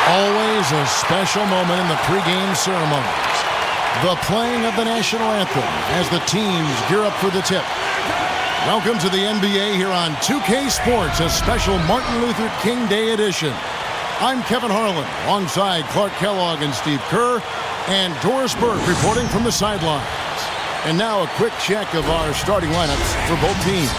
Always a special moment in the pregame ceremonies. The playing of the national anthem as the teams gear up for the tip. Welcome to the NBA here on 2K Sports, a special Martin Luther King Day edition. I'm Kevin Harlan, alongside Clark Kellogg and Steve Kerr, and Doris Burke reporting from the sidelines. And now a quick check of our starting lineups for both teams.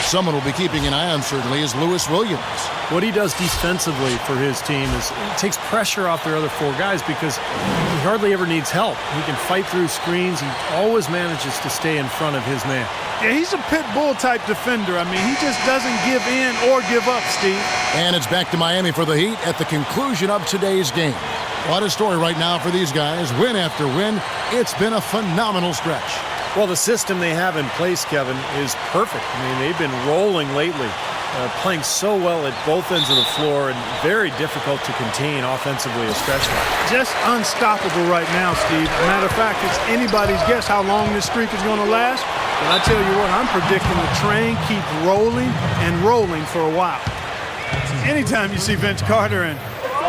Someone will be keeping an eye on, certainly, is Lewis Williams. What he does defensively for his team is it takes pressure off their other four guys because he hardly ever needs help. He can fight through screens. He always manages to stay in front of his man. Yeah, he's a pit bull type defender. I mean, he just doesn't give in or give up, Steve. And it's back to Miami for the Heat at the conclusion of today's game. What a story right now for these guys. Win after win. It's been a phenomenal stretch. Well, the system they have in place, Kevin, is perfect. I mean, they've been rolling lately, playing so well at both ends of the floor and very difficult to contain offensively especially. Just unstoppable right now, Steve. Matter of fact, it's anybody's guess how long this streak is going to last. But I tell you what, I'm predicting the train keeps rolling and rolling for a while. Anytime you see Vince Carter and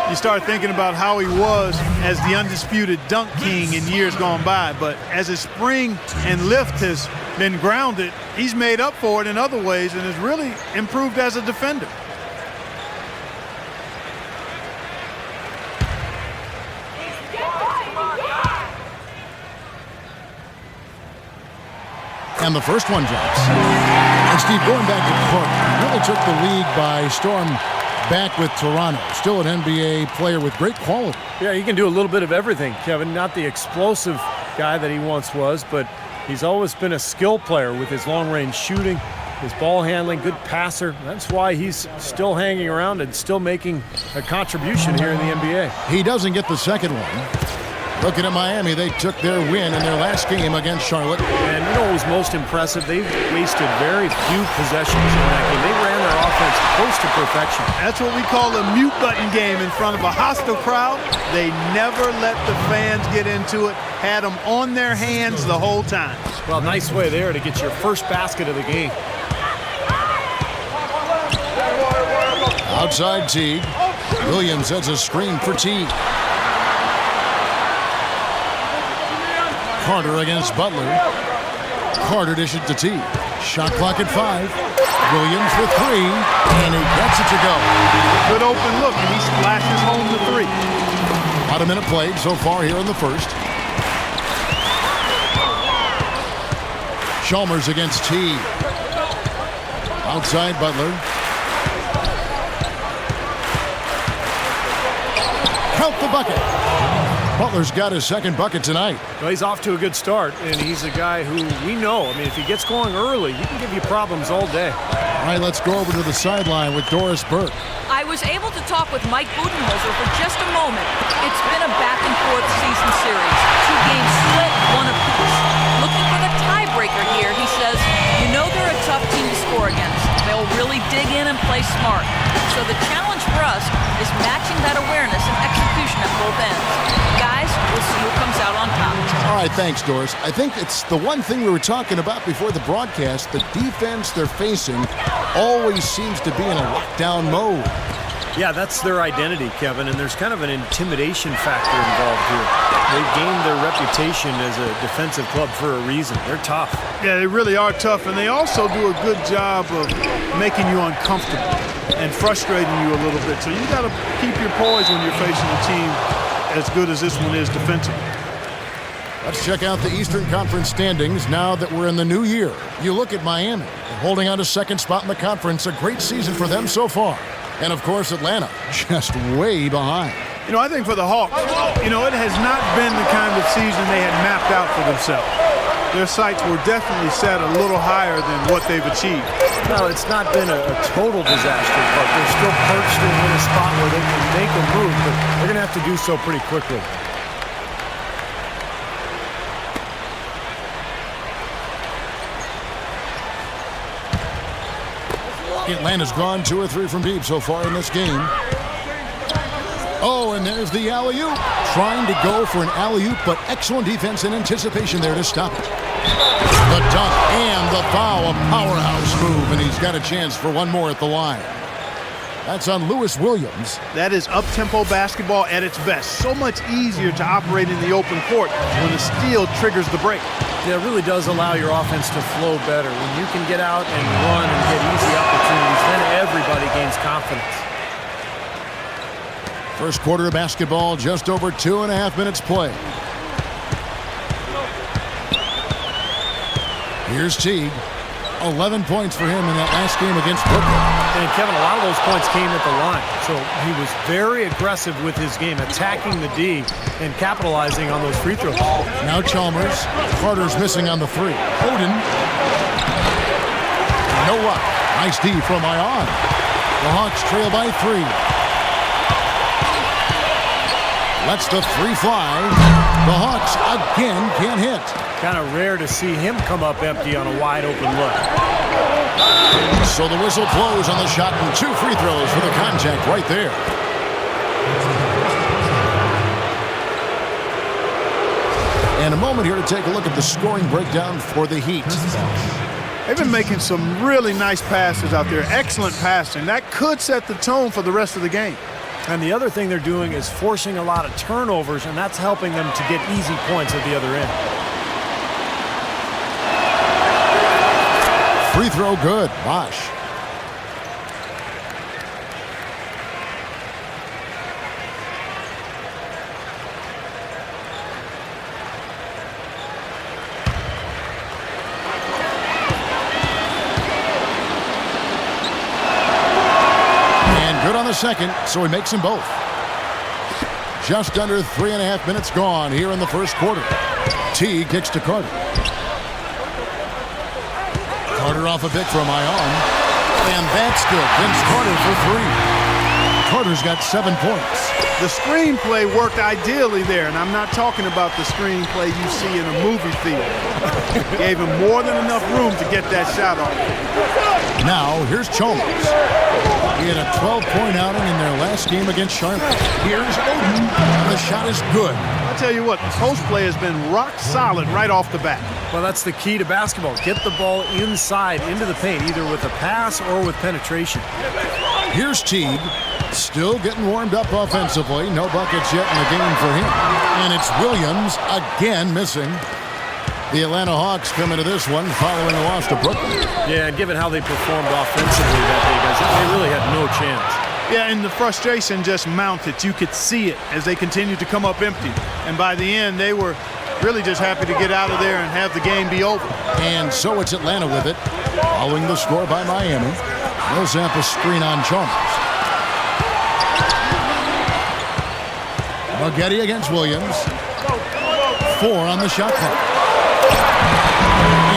you start thinking about how he was as the undisputed dunk king in years gone by. But as his spring and lift has been grounded, he's made up for it in other ways and has really improved as a defender. And the first one drops. And Steve, going back to Clark, really took the league by storm back with Toronto. Still an NBA player with great quality. Yeah, he can do a little bit of everything, Kevin. Not the explosive guy that he once was, but he's always been a skill player with his long-range shooting, his ball handling, good passer. That's why he's still hanging around and still making a contribution here in the NBA. He doesn't get the second one. Looking at Miami, they took their win in their last game against Charlotte. And you know what was most impressive? They wasted very few possessions in that game. They ran their offense close to perfection. That's what we call a mute button game in front of a hostile crowd. They never let the fans get into it. Had them on their hands the whole time. Well, nice way there to get your first basket of the game. Outside Teague. Williams sets a screen for Teague. Carter against Butler. Carter dishes to Teague. Shot clock at 5. Williams for 3, and he gets it to go. Good open look, and he splashes home the 3. About a minute played so far here in the first. Chalmers against Teague. Outside Butler. Count the bucket. Butler's got his second bucket tonight. Well, he's off to a good start, and he's a guy who we know. I mean, if he gets going early, he can give you problems all day. All right, let's go over to the sideline with Doris Burke. I was able to talk with Mike Budenholzer for just a moment. It's been a back-and-forth season series. 2 games split, 1 apiece. Looking for the tiebreaker here, he says, you know they're a tough team to score against. They'll really dig in and play smart. So the challenge for us is matching that awareness and execution at both ends. Guys, we'll see who comes out on top. All right, thanks, Doris. I think it's the one thing we were talking about before the broadcast. The defense they're facing always seems to be in a lockdown mode. Yeah, that's their identity, Kevin, and there's kind of an intimidation factor involved here. They've gained their reputation as a defensive club for a reason. They're tough. Yeah, they really are tough, and they also do a good job of making you uncomfortable and frustrating you a little bit. So you got to keep your poise when you're facing a team as good as this one is defensively. Let's check out the Eastern Conference standings now that we're in the new year. You look at Miami, holding on to second spot in the conference. A great season for them so far. And, of course, Atlanta just way behind. You know, I think for the Hawks, you know, it has not been the kind of season they had mapped out for themselves. Their sights were definitely set a little higher than what they've achieved. No, it's not been a total disaster, but they're still perched in a spot where they can make a move, but they're going to have to do so pretty quickly. Atlanta's gone 2 or 3 from deep so far in this game. Oh, and there's the alley-oop. Trying to go for an alley-oop, but excellent defense and anticipation there to stop it. The dunk and the foul, a powerhouse move, and he's got a chance for one more at the line. That's on Lewis Williams. That is up-tempo basketball at its best. So much easier to operate in the open court when the steal triggers the break. Yeah, it really does allow your offense to flow better. When you can get out and run and get easy opportunities, then everybody gains confidence. First quarter of basketball, just over 2.5 minutes play. Here's Teague. 11 points for him in that last game against Brooklyn. And Kevin, a lot of those points came at the line. So he was very aggressive with his game, attacking the D and capitalizing on those free throws. Now Chalmers. Carter's missing on the three. Oden. No luck. Nice D from Ion. The Hawks trail by 3. Lets the three fly. The Hawks again can't hit. Kind of rare to see him come up empty on a wide open look. So the whistle blows on the shot and 2 free throws for the contact right there. And a moment here to take a look at the scoring breakdown for the Heat. They've been making some really nice passes out there. Excellent passing. That could set the tone for the rest of the game. And the other thing they're doing is forcing a lot of turnovers, and that's helping them to get easy points at the other end. Free throw good. Bosh. And good on the second, so he makes them both. Just under 3.5 minutes gone here in the first quarter. Teague kicks to Carter. Carter off a pick from Ion. And that's good. Vince Carter for 3. Carter's got 7 points. The screenplay worked ideally there, and I'm not talking about the screenplay you see in a movie theater. Gave him more than enough room to get that shot off. Now, here's Chalmers. He had a 12-point outing in their last game against Charlotte. Here's Oden. The shot is good. I'll tell you what, the post play has been rock solid right off the bat. Well, that's the key to basketball. Get the ball inside into the paint, either with a pass or with penetration. Here's Teague. Still getting warmed up offensively. No buckets yet in the game for him. And it's Williams again missing. The Atlanta Hawks come into this one following a loss to Brooklyn. Yeah, and given how they performed offensively that day, guys, they really had no chance. Yeah, and the frustration just mounted. You could see it as they continued to come up empty. And by the end, they were really just happy to get out of there and have the game be over. And so it's Atlanta with it, following the score by Miami. Millsap a screen on Chalmers. Maggette against Williams. 4 on the shot clock.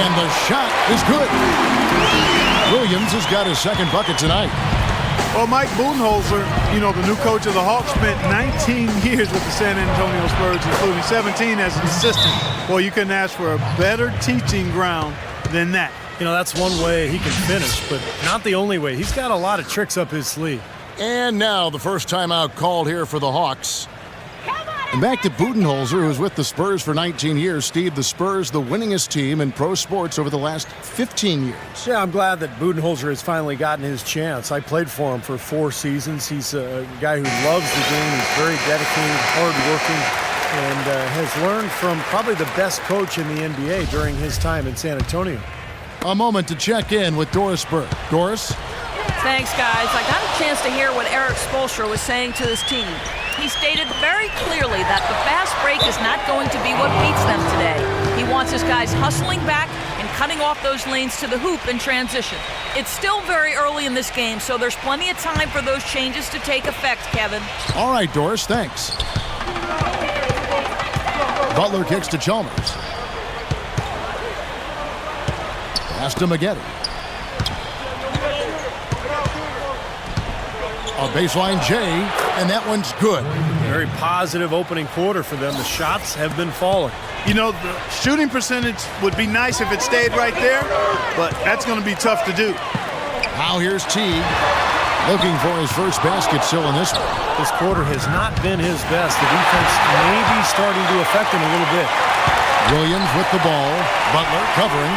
And the shot is good. Williams has got his second bucket tonight. Well, Mike Budenholzer, you know, the new coach of the Hawks, spent 19 years with the San Antonio Spurs, including 17 as an assistant. Well, you couldn't ask for a better teaching ground than that. You know, that's one way he can finish, but not the only way. He's got a lot of tricks up his sleeve. And now the first timeout called here for the Hawks. And back to Budenholzer, who's with the Spurs for 19 years. Steve, the Spurs, the winningest team in pro sports over the last 15 years. Yeah, I'm glad that Budenholzer has finally gotten his chance. I played for him for 4 seasons. He's a guy who loves the game. He's very dedicated, hardworking, and has learned from probably the best coach in the NBA during his time in San Antonio. A moment to check in with Doris Burke. Doris? Thanks, guys. I got a chance to hear what Eric Spoelstra was saying to his team. He stated very clearly that the fast break is not going to be what beats them today. He wants his guys hustling back and cutting off those lanes to the hoop in transition. It's still very early in this game, so there's plenty of time for those changes to take effect, Kevin. All right, Doris, thanks. Butler kicks to Chalmers. Pass to Maggette. A baseline J, and that one's good. Very positive opening quarter for them. The shots have been falling. You know, the shooting percentage would be nice if it stayed right there, but that's going to be tough to do. Now here's Teague, looking for his first basket still in this one. This quarter has not been his best. The defense may be starting to affect him a little bit. Williams with the ball. Butler covering.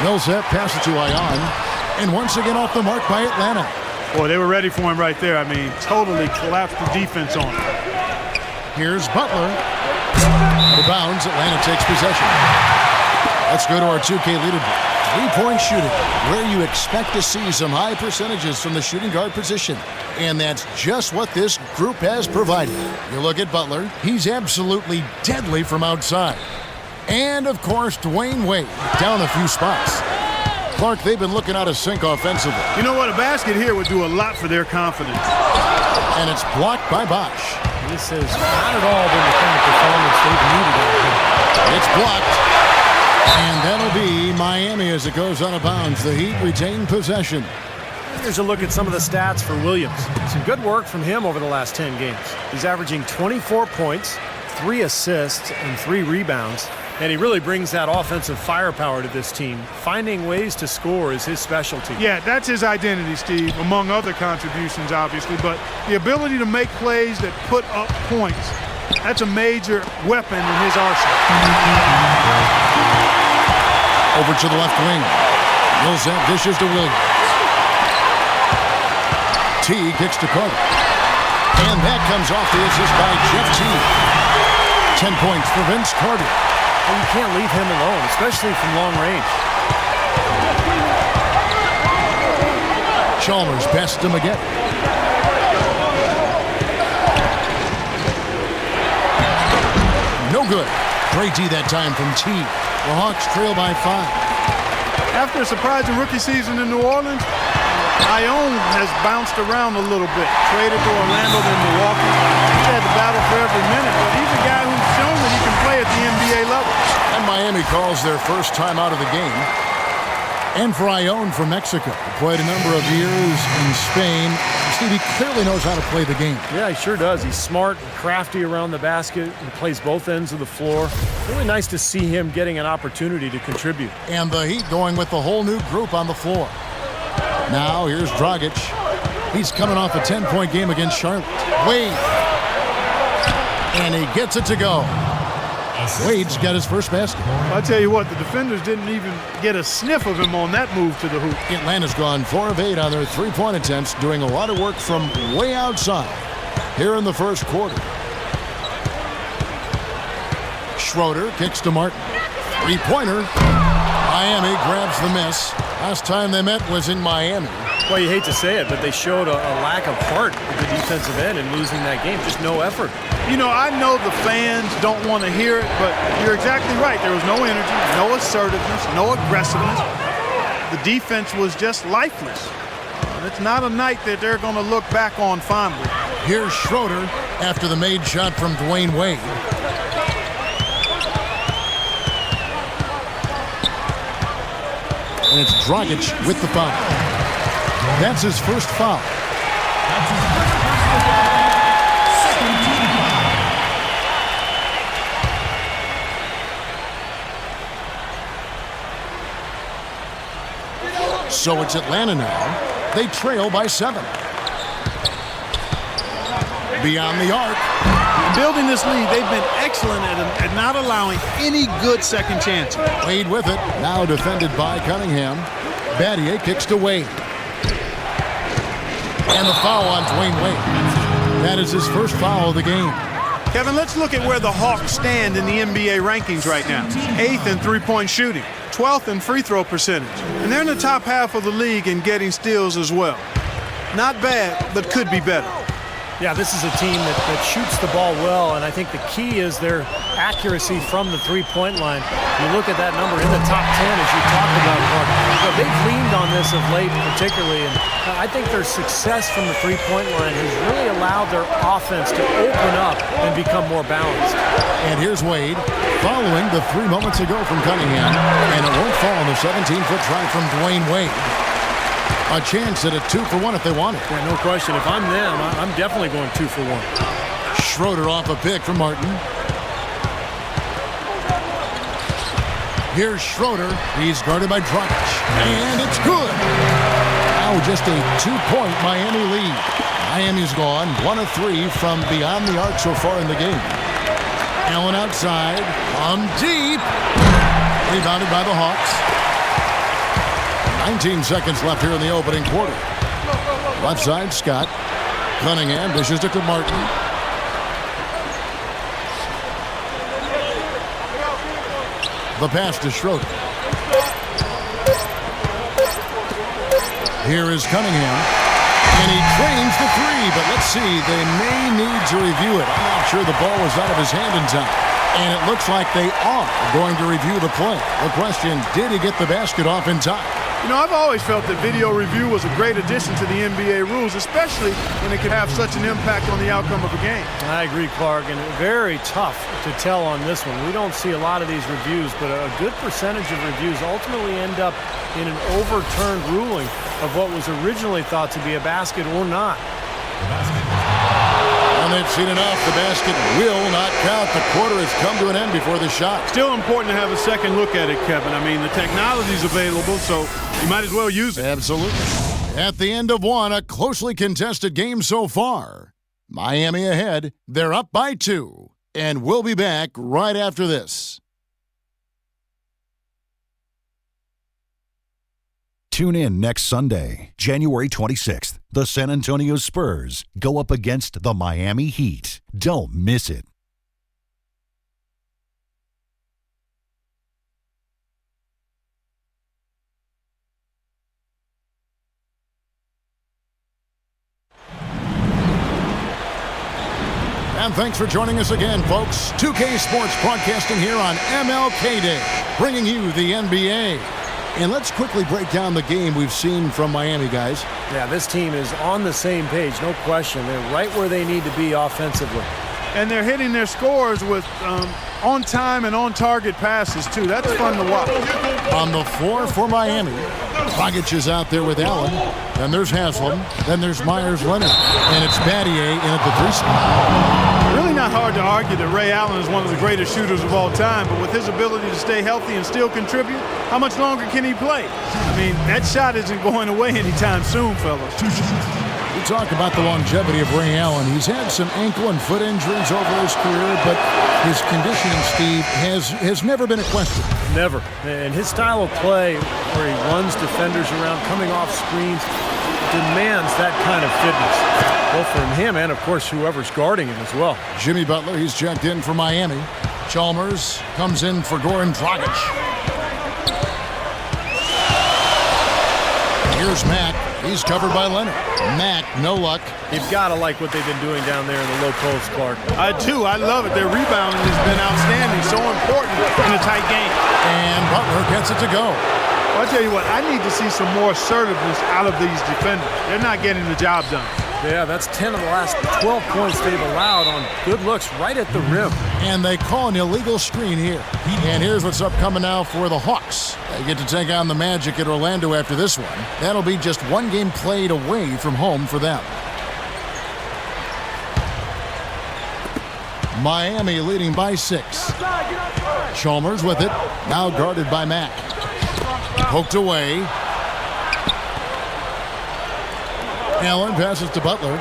Millsap passes to Ion. And once again off the mark by Atlanta. Boy, they were ready for him right there. I mean, totally collapsed the defense on him. Here's Butler. Out of bounds, Atlanta takes possession. Let's go to our 2K leaderboard. Three-point shooting, where you expect to see some high percentages from the shooting guard position. And that's just what this group has provided. You look at Butler, he's absolutely deadly from outside. And, of course, Dwayne Wade, down a few spots. Clark, they've been looking out of sync offensively. You know what? A basket here would do a lot for their confidence. And it's blocked by Bosch. This has not at all been the kind of performance they've needed out here. It's blocked. And that'll be Miami as it goes out of bounds. The Heat retain possession. Here's a look at some of the stats for Williams. Some good work from him over the last 10 games. He's averaging 24 points, 3 assists, and 3 rebounds. And he really brings that offensive firepower to this team. Finding ways to score is his specialty. Yeah, that's his identity, Steve, among other contributions, obviously. But the ability to make plays that put up points, that's a major weapon in his arsenal. Over to the left wing. Millsap dishes to Williams. T kicks to Carter. And that comes off the assist by Jeff T. 10 points for Vince Carter. Well, you can't leave him alone, especially from long range. Chalmers passes him again. No good. Great D that time from T. The Hawks trail by 5. After a surprising rookie season in New Orleans, Ione has bounced around a little bit. Traded to Orlando, then Milwaukee. He's had to battle for every minute, but he's a guy who's shown that he can play at the NBA level. And Miami calls their first time out of the game. And for Ione from Mexico, who played a number of years in Spain. Steve, he clearly knows how to play the game. Yeah, he sure does. He's smart and crafty around the basket. He plays both ends of the floor. Really nice to see him getting an opportunity to contribute. And the Heat going with the whole new group on the floor. Now here's Dragic. He's coming off a 10-point game against Charlotte. Wade. And he gets it to go. Wade's got his first basket. I'll tell you what, the defenders didn't even get a sniff of him on that move to the hoop. Atlanta's gone 4 of 8 on their three-point attempts, doing a lot of work from way outside here in the first quarter. Schroeder kicks to Martin. Three-pointer. Miami grabs the miss. Last time they met was in Miami. Well, you hate to say it, but they showed a lack of heart at the defensive end in losing that game. Just no effort. You know, I know the fans don't want to hear it, but you're exactly right. There was no energy, no assertiveness, no aggressiveness. The defense was just lifeless. And it's not a night that they're going to look back on fondly. Here's Schroeder after the made shot from Dwayne Wade. And it's Dragic with the foul. That's his first foul. So it's Atlanta now. They trail by 7. Beyond the arc. Building this lead, they've been excellent at not allowing any good second chances. Wade with it. Now defended by Cunningham. Battier kicks to Wade. And the foul on Dwayne Wade. That is his first foul of the game. Kevin, let's look at where the Hawks stand in the NBA rankings right now. 8th in three-point shooting, 12th in free throw percentage. And they're in the top half of the league in getting steals as well. Not bad, but could be better. Yeah, this is a team that shoots the ball well, and I think the key is their accuracy from the three-point line. You look at that number in the top 10, as you talked about, Mark. Well, they've leaned on this of late particularly, and I think their success from the three-point line has really allowed their offense to open up and become more balanced. And here's Wade following the 3 moments ago from Cunningham, and it won't fall on the 17-foot try from Dwayne Wade. A chance at a 2-for-1 if they want it. Yeah, no question. If I'm them, I'm definitely going 2-for-1. Schroeder off a pick from Martin. Here's Schroeder. He's guarded by Dragic. And it's good. Now just a 2-point Miami lead. Miami's gone 1 of 3 from beyond the arc so far in the game. Allen outside. From deep. Rebounded by the Hawks. 19 seconds left here in the opening quarter. Left side, Scott. Cunningham dishes it to Martin. The pass to Schroeder. Here is Cunningham. And he drains the three, but let's see. They may need to review it. I'm not sure the ball was out of his hand in time. And it looks like they are going to review the play. The question, did he get the basket off in time? You know, I've always felt that video review was a great addition to the NBA rules, especially when it could have such an impact on the outcome of a game. I agree, Clark, and very tough to tell on this one. We don't see a lot of these reviews, but a good percentage of reviews ultimately end up in an overturned ruling of what was originally thought to be a basket or not. And they've seen enough. The basket will not count. The quarter has come to an end before the shot. Still important to have a second look at it, Kevin. I mean, the technology's available, so you might as well use it. Absolutely. At the end of one, a closely contested game so far. Miami ahead. They're up by 2. And we'll be back right after this. Tune in next Sunday, January 26th. The San Antonio Spurs go up against the Miami Heat. Don't miss it. And thanks for joining us again, folks. 2K Sports broadcasting here on MLK Day, bringing you the NBA. And let's quickly break down the game we've seen from Miami, guys. Yeah, this team is on the same page, no question. They're right where they need to be offensively. And they're hitting their scores with on-time and on-target passes, too. That's fun to watch. On the floor for Miami, Dragic is out there with Allen. Then there's Haslam. Then there's Myers-Leonard. And it's Battier in at the 3 spot. Really not hard to argue that Ray Allen is one of the greatest shooters of all time, but with his ability to stay healthy and still contribute, how much longer can he play? I mean, that shot isn't going away anytime soon, fellas. We talk about the longevity of Ray Allen. He's had some ankle and foot injuries over his career, but his conditioning, Steve, has never been a question. Never. And his style of play, where he runs defenders around, coming off screens, demands that kind of fitness, both from him and, of course, whoever's guarding him as well. Jimmy Butler, he's checked in for Miami. Chalmers comes in for Goran Dragic. Here's Mack. He's covered by Leonard. Mack, no luck. You've got to like what they've been doing down there in the low post, Clark. I do. I love it. Their rebounding has been outstanding. So important in a tight game. And Butler gets it to go. Well, I'll tell you what. I need to see some more assertiveness out of these defenders. They're not getting the job done. Yeah, that's 10 of the last 12 points they've allowed on good looks right at the rim. And they call an illegal screen here. And here's what's upcoming now for the Hawks. They get to take on the Magic at Orlando after this one. That'll be just one game played away from home for them. Miami leading by 6. Chalmers with it. Now guarded by Mack. Poked away. Allen passes to Butler.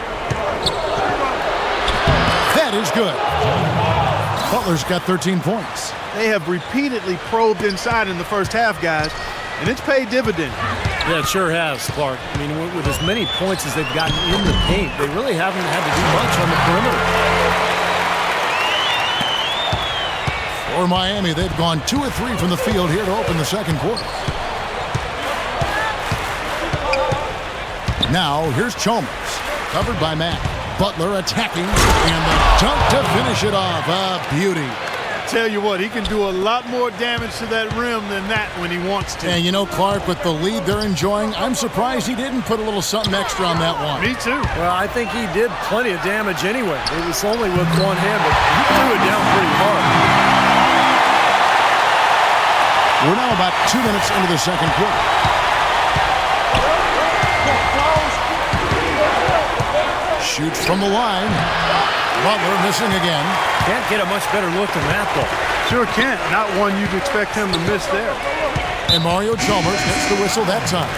That is good. Butler's got 13 points. They have repeatedly probed inside in the first half, guys, and it's paid dividends. Yeah, it sure has, Clark. I mean, with as many points as they've gotten in the paint, they really haven't had to do much on the perimeter. For Miami, they've gone 2 of 3 from the field here to open the second quarter. Now, here's Chalmers, covered by Mack. Butler attacking, and the dunk to finish it off. A beauty. Tell you what, he can do a lot more damage to that rim than that when he wants to. And you know, Clark, with the lead they're enjoying, I'm surprised he didn't put a little something extra on that one. Me too. Well, I think he did plenty of damage anyway. It was only with one hand, but he threw it down pretty hard. We're now about 2 minutes into the second quarter. Shoots from the line. Butler missing again. Can't get a much better look than that, though. Sure can't. Not one you'd expect him to miss there. And Mario Chalmers gets the whistle that time.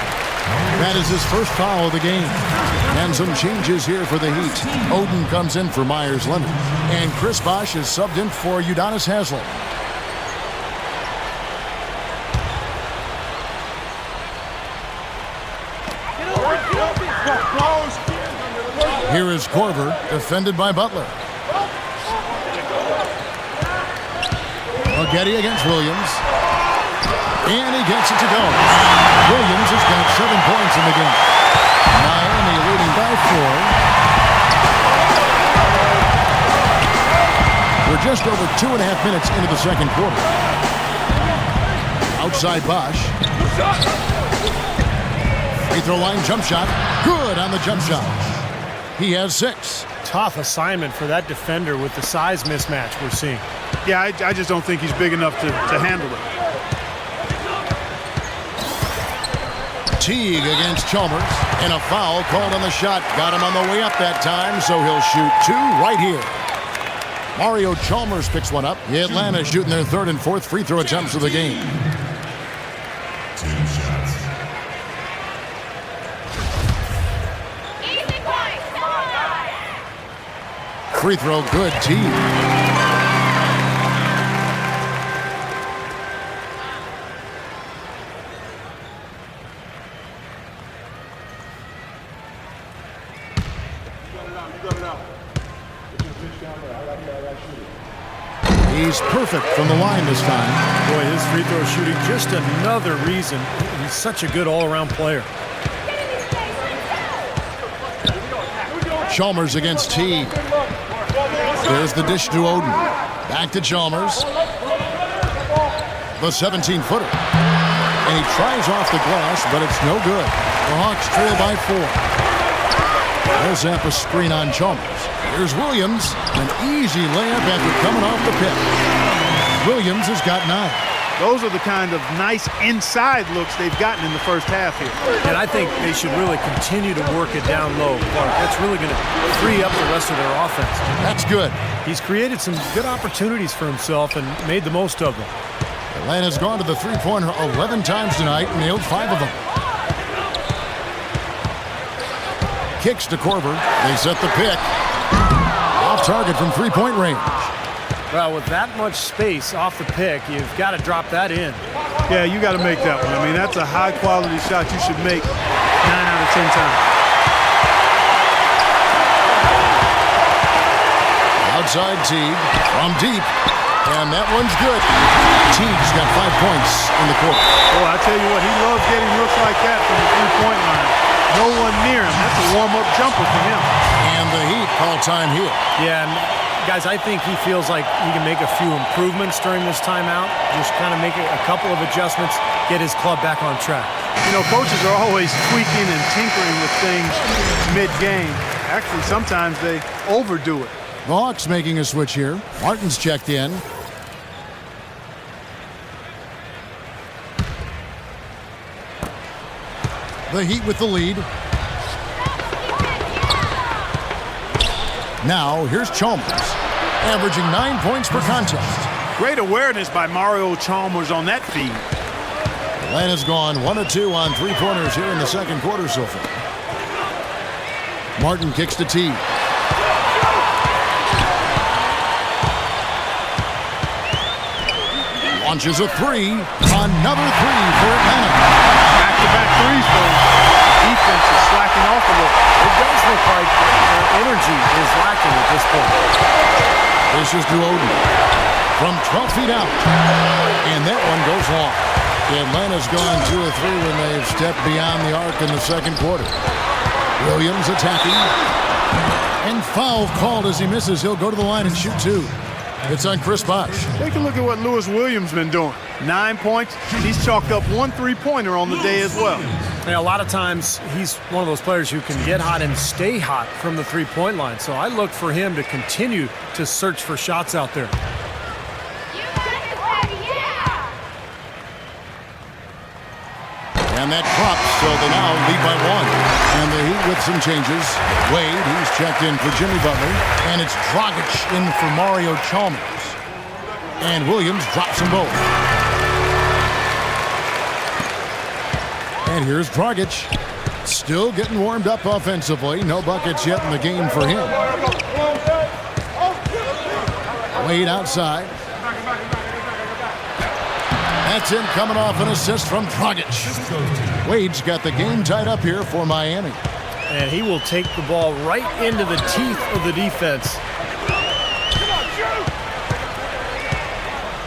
That is his first foul of the game. And some changes here for the Heat. Oden comes in for Myers-Leonard. And Chris Bosh is subbed in for Udonis Haslem. Here is Korver, defended by Butler. Getty against Williams. And he gets it to go. Williams has got 7 points in the game. Miami leading by 4. We're just over 2.5 minutes into the second quarter. Outside Bosch. Free throw line jump shot. Good on the jump shot. He has 6. Tough assignment for that defender with the size mismatch we're seeing. Yeah, I just don't think he's big enough to handle it. Teague against Chalmers, and a foul called on the shot. Got him on the way up that time, so he'll shoot 2 right here. Mario Chalmers picks one up. Atlanta shooting their 3rd and 4th free throw attempts of the game. Free throw good, Teague. He's perfect from the line this time. Boy, his free throw shooting, just another reason he's such a good all-around player. Chalmers against Teague. There's the dish to Oden. Back to Chalmers. The 17-footer. And he tries off the glass, but it's no good. The Hawks trail by 4. There's Zampa's screen on Chalmers. Here's Williams. An easy layup after coming off the pick. Williams has got 9. Those are the kind of nice inside looks they've gotten in the first half here. And I think they should really continue to work it down low, Clark. That's really going to free up the rest of their offense. That's good. He's created some good opportunities for himself and made the most of them. Atlanta's gone to the three-pointer 11 times tonight and nailed 5 of them. Kicks to Korver. They set the pick. Off target from three-point range. Well, with that much space off the pick, you've got to drop that in. Yeah, you got to make that one. I mean, that's a high-quality shot you should make 9 out of 10 times. Outside Teague from deep. And that one's good. Teague's got 5 points in the quarter. Boy, I tell you what, he loves getting looks like that from the three-point line. No one near him. That's a warm-up jumper for him. And the Heat call time here. Yeah, and guys, I think he feels like he can make a few improvements during this timeout. Just kind of make a couple of adjustments, get his club back on track. You know, coaches are always tweaking and tinkering with things mid-game. Actually, sometimes they overdo it. The Hawks making a switch here. Martin's checked in. The Heat with the lead. Now, here's Chalmers, averaging 9 points per contest. Great awareness by Mario Chalmers on that feed. Atlanta's gone 1 of 2 on three-pointers here in the second quarter so far. Martin kicks to Teague. Launches a 3. Another 3 for Atlanta. Back-to-back threes for him. Defense is slacking off a little. It does look like their energy is lacking at this point. This is to Oden from 12 feet out. And that one goes long. Atlanta's gone 2 of 3 when they've stepped beyond the arc in the second quarter. Williams attacking. And foul called as he misses. He'll go to the line and shoot 2. It's on Chris Bosh. Take a look at what Lewis Williams been doing. 9 points. He's chalked up 1 3-pointer on the day as well. Yeah, a lot of times he's one of those players who can get hot and stay hot from the three-point line. So I look for him to continue to search for shots out there. And that drops, so they now lead by 1. And the Heat with some changes. Wade, he's checked in for Jimmy Butler. And it's Dragic in for Mario Chalmers. And Williams drops them both. And here's Dragic. Still getting warmed up offensively. No buckets yet in the game for him. Wade outside. That's him coming off an assist from Dragic. Wade's got the game tied up here for Miami. And he will take the ball right into the teeth of the defense.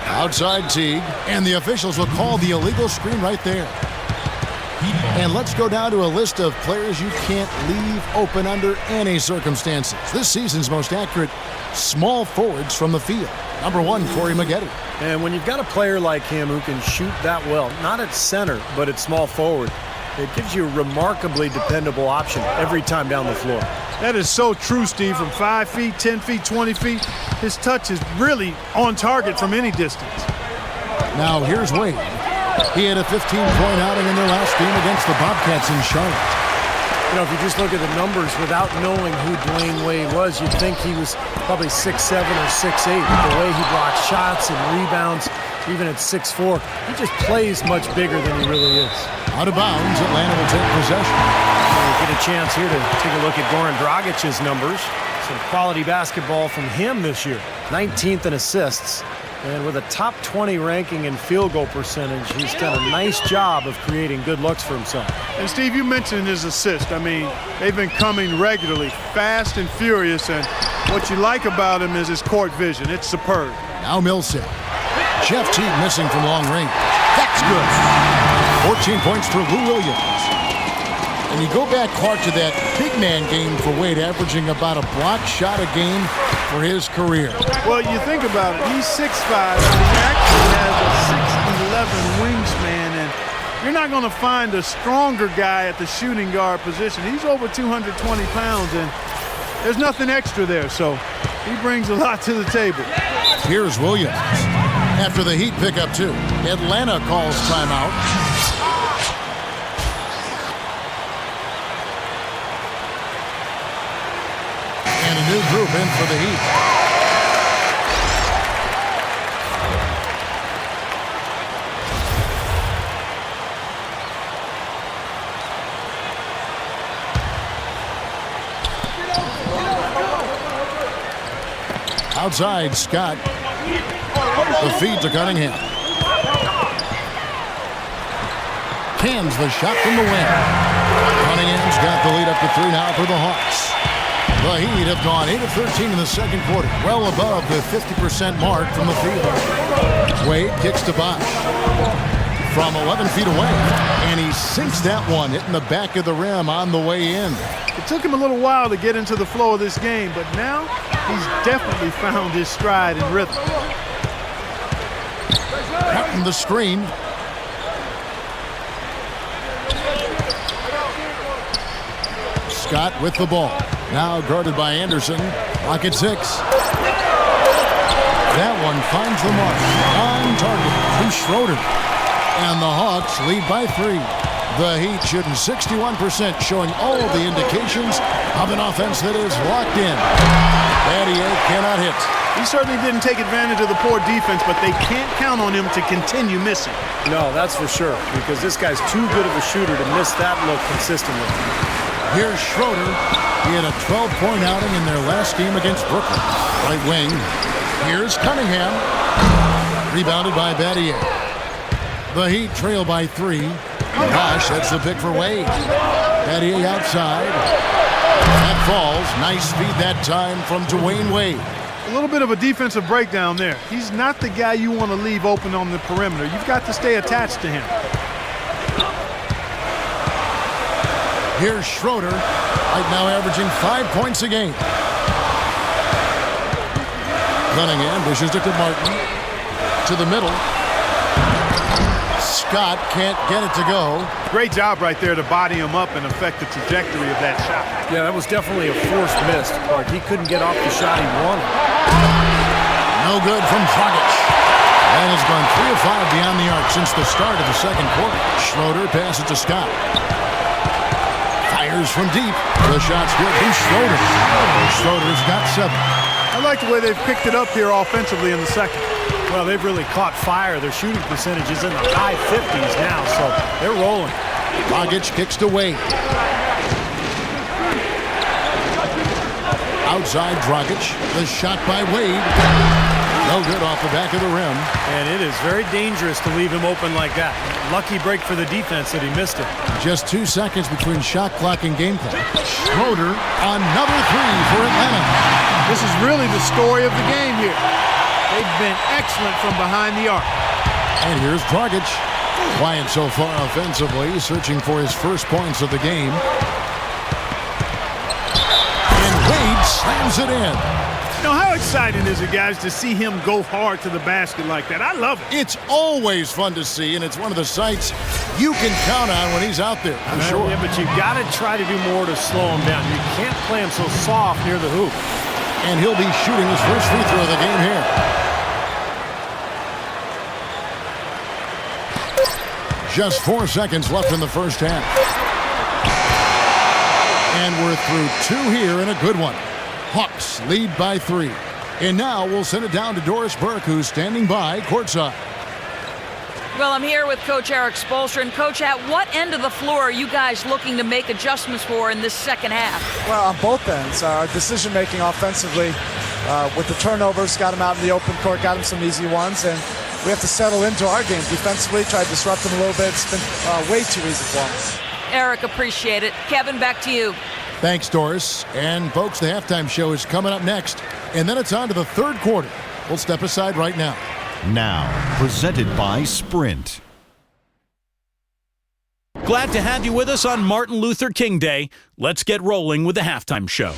Outside Teague, and the officials will call the illegal screen right there. And let's go down to a list of players you can't leave open under any circumstances. This season's most accurate small forwards from the field. Number 1, Corey Maggette. And when you've got a player like him who can shoot that well, not at center, but at small forward, it gives you a remarkably dependable option every time down the floor. That is so true, Steve. From 5 feet, 10 feet, 20 feet, his touch is really on target from any distance. Now here's Wade. He had a 15-point outing in their last game against the Bobcats in Charlotte. You know, if you just look at the numbers without knowing who Dwayne Wade was, you'd think he was probably 6'7" or 6'8". But the way he blocks shots and rebounds, even at 6'4", he just plays much bigger than he really is. Out of bounds, Atlanta will take possession. We'll get a chance here to take a look at Goran Dragic's numbers. Some quality basketball from him this year. 19th in assists. And with a top 20 ranking in field goal percentage, he's done a nice job of creating good looks for himself. And Steve, you mentioned his assist. I mean, they've been coming regularly, fast and furious, and what you like about him is his court vision. It's superb. Now Millsap. Jeff Teague missing from long range. That's good. 14 points for Lou Williams. And you go back hard to that big man game for Wade, averaging about a block shot a game for his career. Well, you think about it. He's 6'5", but he actually has a 6'11" wingspan, and you're not going to find a stronger guy at the shooting guard position. He's over 220 pounds, and there's nothing extra there, so he brings a lot to the table. Here's Williams. After the Heat pick up 2, Atlanta calls timeout. And a new group in for the Heat. Outside, Scott. The feed to Cunningham. Cans the shot from the wing. Cunningham's got the lead up to 3 now for the Hawks. The Heat have gone 8 of 13 in the second quarter, well above the 50% mark from the field. Wade kicks to Bosch from 11 feet away, and he sinks that one, hitting the back of the rim on the way in. It took him a little while to get into the flow of this game, but now he's definitely found his stride and rhythm. Cutting the screen. Scott with the ball. Now guarded by Anderson. Pocket 6. That one finds the mark. On target to Schroeder. And the Hawks lead by 3. The Heat shooting 61%, showing all the indications of an offense that is locked in. Battier cannot hit. He certainly didn't take advantage of the poor defense, but they can't count on him to continue missing. No, that's for sure, because this guy's too good of a shooter to miss that look consistently. Here's Schroeder. He had a 12-point outing in their last game against Brooklyn. Right wing. Here's Cunningham. Rebounded by Battier. The Heat trail by 3. Bosch, that's the pick for Wade. Battier outside. That falls. Nice feed that time from Dwayne Wade. A little bit of a defensive breakdown there. He's not the guy you want to leave open on the perimeter. You've got to stay attached to him. Here's Schroeder, right now averaging 5 points a game. Cunningham dishes it to Martin. To the middle. Scott can't get it to go. Great job right there to body him up and affect the trajectory of that shot. Yeah, that was definitely a forced miss. Like he couldn't get off the shot he wanted. No good from Dragic. And has gone 3 of 5 beyond the arc since the start of the second quarter. Schroeder passes to Scott. Fires from deep. The shot's good to Schroeder. Schroeder's got 7. I like the way they've picked it up here offensively in the second. Well, they've really caught fire. Their shooting percentage is in the high 50s now, so they're rolling. Dragic kicks to Wade. Outside Dragic. The shot by Wade. No good off the back of the rim. And it is very dangerous to leave him open like that. Lucky break for the defense that he missed it. Just 2 seconds between shot clock and game clock. Schroeder, another three for Atlanta. This is really the story of the game here. They've been excellent from behind the arc. And here's Dragic. Quiet so far offensively, searching for his first points of the game. And Wade slams it in. You know, how exciting is it, guys, to see him go hard to the basket like that? I love it. It's always fun to see, and it's one of the sights you can count on when he's out there, for sure. Yeah, but you got to try to do more to slow him down. You can't play him so soft near the hoop. And he'll be shooting his first free throw of the game here. Just 4 seconds left in the first half. And we're through 2 here and a good one. Hawks lead by 3. And now we'll send it down to Doris Burke, who's standing by courtside. Well, I'm here with Coach Eric Spoelstra. And Coach, at what end of the floor are you guys looking to make adjustments for in this second half? Well, on both ends. Our decision-making offensively with the turnovers, got them out in the open court, got them some easy ones, and we have to settle into our game defensively, try to disrupt them a little bit. It's been way too easy for them. Eric, appreciate it. Kevin, back to you. Thanks, Doris. And, folks, the halftime show is coming up next. And then it's on to the third quarter. We'll step aside right now. Now, presented by Sprint. Glad to have you with us on Martin Luther King Day. Let's get rolling with the halftime show.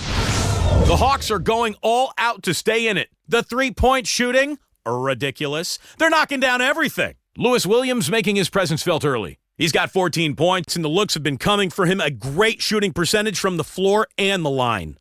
The Hawks are going all out to stay in it. The three-point shooting, ridiculous. They're knocking down everything. Lewis Williams making his presence felt early. He's got 14 points, and the looks have been coming for him. A great shooting percentage from the floor and the line.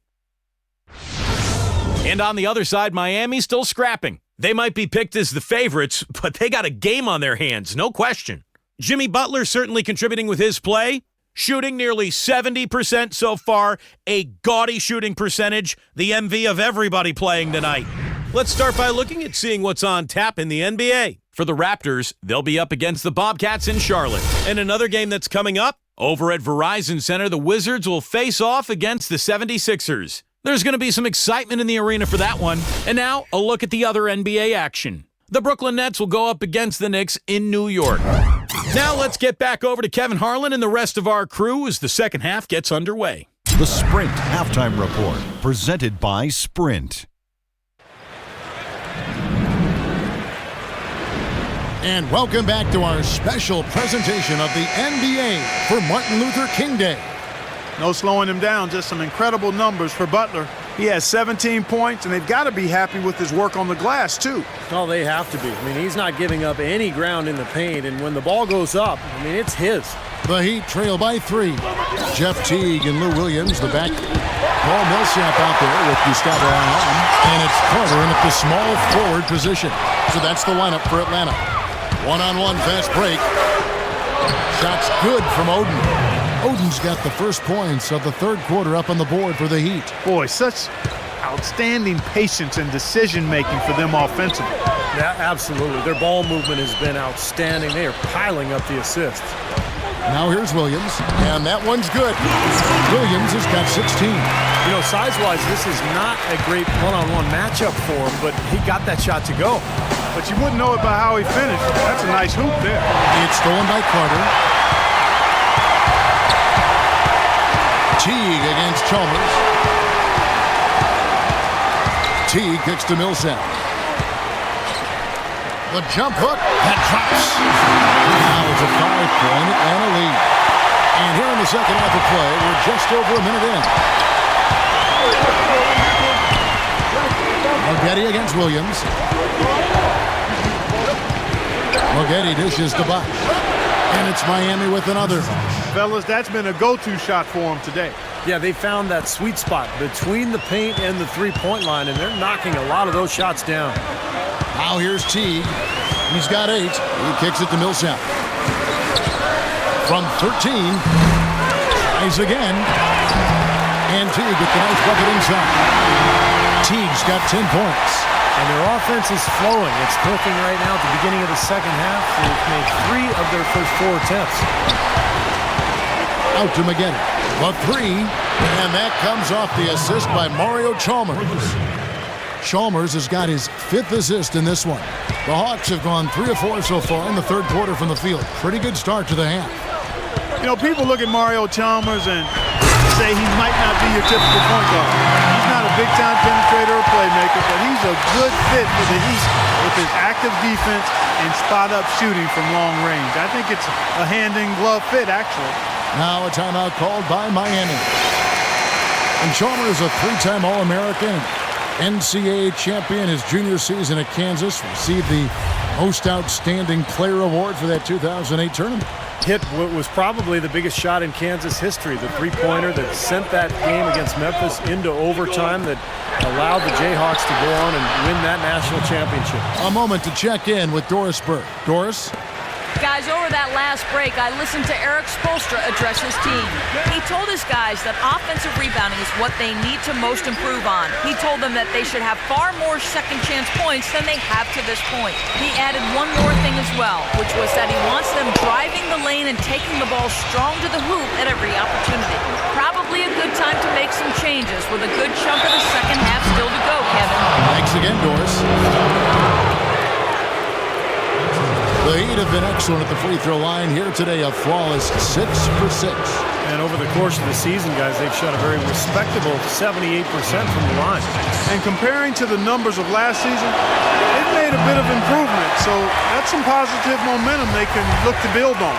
And on the other side, Miami's still scrapping. They might be picked as the favorites, but they got a game on their hands, no question. Jimmy Butler certainly contributing with his play, shooting nearly 70% so far, a gaudy shooting percentage, the MV of everybody playing tonight. Let's start by looking at seeing what's on tap in the NBA. For the Raptors, they'll be up against the Bobcats in Charlotte. And another game that's coming up, over at Verizon Center, the Wizards will face off against the 76ers. There's going to be some excitement in the arena for that one. And now, a look at the other NBA action. The Brooklyn Nets will go up against the Knicks in New York. Now let's get back over to Kevin Harlan and the rest of our crew as the second half gets underway. The Sprint Halftime Report, presented by Sprint. And welcome back to our special presentation of the NBA for Martin Luther King Day. No slowing him down, just some incredible numbers for Butler. He has 17 points, and they've got to be happy with his work on the glass, too. Oh, they have to be. I mean, he's not giving up any ground in the paint, and when the ball goes up, I mean, it's his. The Heat trail by 3. Jeff Teague and Lou Williams, the back. Paul Millsap out there with Gustavo Allen. And it's Carter in at the small forward position. So that's the lineup for Atlanta. One-on-one fast break. Shots good from Oden. Oden's got the first points of the third quarter up on the board for the Heat. Boy, such outstanding patience and decision-making for them offensively. Yeah, absolutely. Their ball movement has been outstanding. They are piling up the assists. Now here's Williams, and that one's good. Williams has got 16. You know, size-wise, this is not a great one-on-one matchup for him, but he got that shot to go. But you wouldn't know it by how he finished. That's a nice hoop there. It's stolen by Carter. Teague against Chalmers. Teague kicks to Millsap. The jump hook, that drops. Now it's a 5-point Atlanta lead. And here in the second half of play, we're just over a minute in. Moghetti against Williams. Moghetti dishes to Bosh. And it's Miami with another. Fellas, that's been a go-to shot for him today. Yeah, they found that sweet spot between the paint and the three-point line, and they're knocking a lot of those shots down. Now here's Teague. He's got 8. He kicks it to Millsap. From 13. Tries again. And Teague with the nice bucket inside. Teague's got 10 points. And their offense is flowing. It's clicking right now at the beginning of the second half. They've made 3 of their first 4 attempts. Out to Moghetti. The 3. And that comes off the assist by Mario Chalmers. Chalmers has got his 5th assist in this one. The Hawks have gone 3 of 4 so far in the third quarter from the field. Pretty good start to the half. You know, people look at Mario Chalmers and say he might not be your typical point guard. He's not a big-time penetrator or playmaker, but he's a good fit for the Heat with his active defense and spot-up shooting from long range. I think it's a hand-in-glove fit, actually. Now a timeout called by Miami. And Chalmers, a 3-time All-American, NCAA champion his junior season at Kansas, received the Most Outstanding Player Award for that 2008 tournament. Hit what was probably the biggest shot in Kansas history, the three-pointer that sent that game against Memphis into overtime that allowed the Jayhawks to go on and win that national championship. A moment to check in with Doris Burke. Doris? Guys, over that last break, I listened to Eric Spoelstra address his team. He told his guys that offensive rebounding is what they need to most improve on. He told them that they should have far more second-chance points than they have to this point. He added one more thing as well, which was that he wants them driving the lane and taking the ball strong to the hoop at every opportunity. Probably a good time to make some changes with a good chunk of the second half still to go, Kevin. Thanks again, Doris. The Heat have been excellent at the free throw line here today, a flawless 6 for 6. And over the course of the season, guys, they've shot a very respectable 78% from the line. And comparing to the numbers of last season, they've made a bit of improvement. So that's some positive momentum they can look to build on.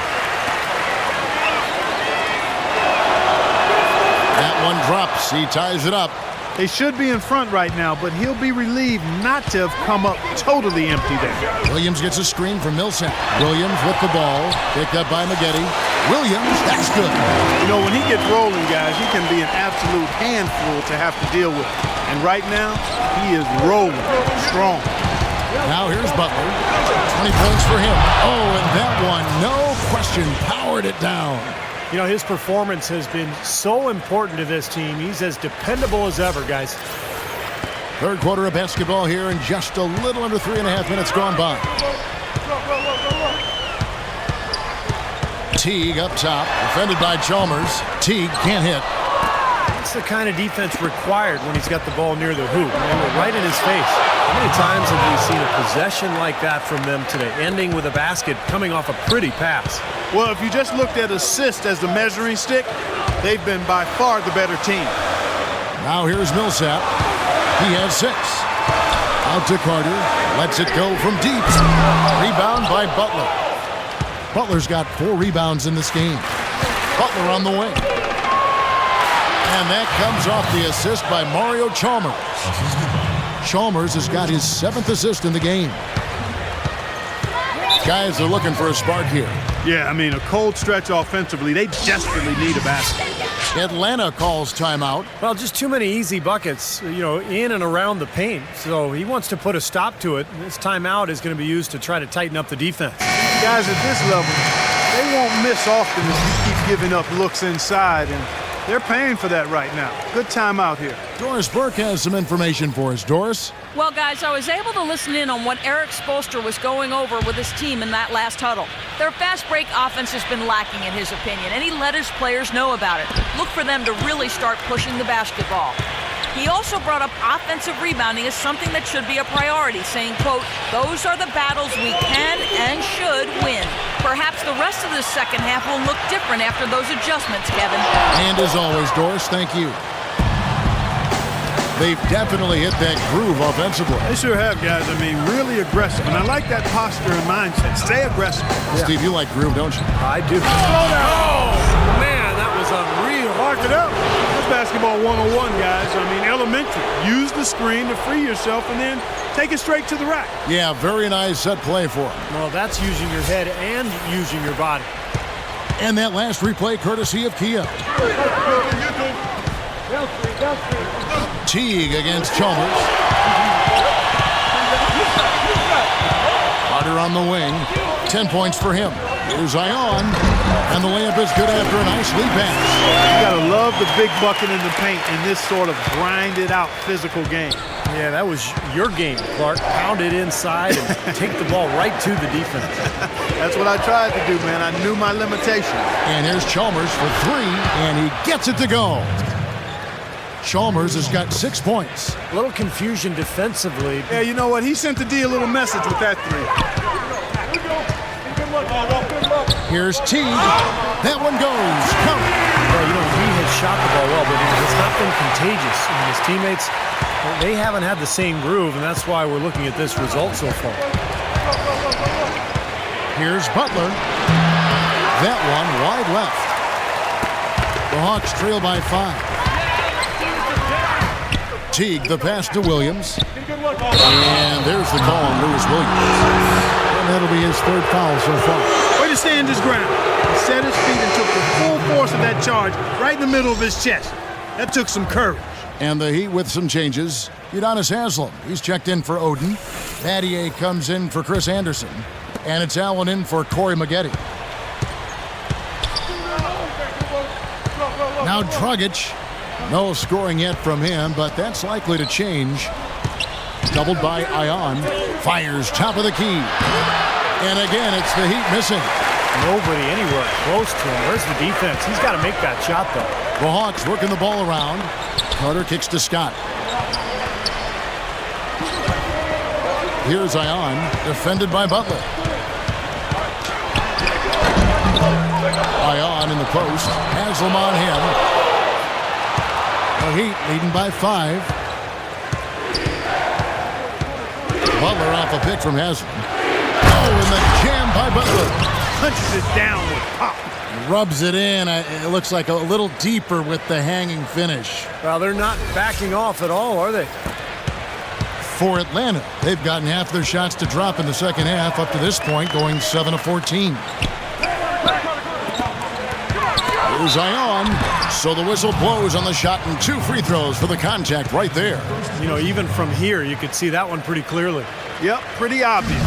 That one drops. He ties it up. They should be in front right now, but he'll be relieved not to have come up totally empty there. Williams gets a screen from Millsap. Williams with the ball. Picked up by Maggette. Williams, that's good. You know, when he gets rolling, guys, he can be an absolute handful to have to deal with. And right now, he is rolling strong. Now here's Butler. 20 points for him. Oh, and that one, no question, powered it down. You know, his performance has been so important to this team. He's as dependable as ever, guys. Third quarter of basketball here, and just a little under 3.5 minutes gone by. Teague up top, defended by Chalmers. Teague can't hit. That's the kind of defense required when he's got the ball near the hoop. They were right in his face. How many times have we seen a possession like that from them today, ending with a basket coming off a pretty pass? Well, if you just looked at assists as the measuring stick, they've been by far the better team. Now here's Millsap. He has 6. Out to Carter. Lets it go from deep. Rebound by Butler. Butler's got 4 rebounds in this game. Butler on the wing. And that comes off the assist by Mario Chalmers. Chalmers has got his 7th assist in the game. Guys are looking for a spark here. Yeah, I mean, a cold stretch offensively. They desperately need a basket. Atlanta calls timeout. Well, just too many easy buckets, you know, in and around the paint. So he wants to put a stop to it. This timeout is going to be used to try to tighten up the defense. Guys, at this level, they won't miss often if you keep giving up looks inside, and they're paying for that right now. Good timeout here. Doris Burke has some information for us. Doris? Well, guys, I was able to listen in on what Eric Spoelstra was going over with his team in that last huddle. Their fast break offense has been lacking, in his opinion, and he let his players know about it. Look for them to really start pushing the basketball. He also brought up offensive rebounding as something that should be a priority, saying, quote, "Those are the battles we can and should win." Perhaps the rest of the second half will look different after those adjustments, Kevin. And as always, Doris, thank you. They've definitely hit that groove offensively. They sure have, guys. I mean, really aggressive. And I like that posture and mindset. Stay aggressive. Yeah. Steve, you like groove, don't you? I do. Oh, man, that was unreal. Lock it up. That's basketball 101, guys. I mean, elementary. Use the screen to free yourself and then take it straight to the rack. Yeah, very nice set play for him. Well, that's using your head and using your body. And that last replay courtesy of Kia. Teague against Chalmers. Carter on the wing. 10 points for him. Here's Zion. And the layup is good after a nice lead pass. You got to love the big bucket in the paint in this sort of grinded out physical game. Yeah, that was your game, Clark. Pound it inside and take the ball right to the defense. That's what I tried to do, man. I knew my limitations. And here's Chalmers for 3, and he gets it to go. Chalmers has got 6 points. A little confusion defensively. Yeah, you know what? He sent the D a little message with that three. Here's Teague. That one goes. Count. Well, you know, he has shot the ball well, but it's not been contagious. And his teammates, they haven't had the same groove, and that's why we're looking at this result so far. Here's Butler. That one wide left. The Hawks trail by 5. Teague, the pass to Williams. And there's the call on Lewis Williams. And that'll be his 3rd foul so far. Way to stand his ground. He set his feet and took the full force of that charge right in the middle of his chest. That took some courage. And the Heat with some changes. Udonis Haslem, he's checked in for Odin. Battier comes in for Chris Anderson. And it's Allen in for Corey Maggette. Now Dragic. No scoring yet from him, but that's likely to change. Doubled by Ion. Fires top of the key. And again, it's the Heat missing. Nobody anywhere close to him. Where's the defense? He's got to make that shot, though. The Hawks working the ball around. Carter kicks to Scott. Here's Ion, defended by Butler. Ion in the post. Haslem on him. The Heat leading by 5. Butler off a pick from Haslem. Oh, and the jam by Butler. Punches it down with pop. Rubs it in. It looks like a little deeper with the hanging finish. Well, they're not backing off at all, are they? For Atlanta, they've gotten half their shots to drop in the second half up to this point, going 7 of 14. Here's Ion. So the whistle blows on the shot and 2 free throws for the contact right there. You know, even from here, you could see that one pretty clearly. Yep, pretty obvious.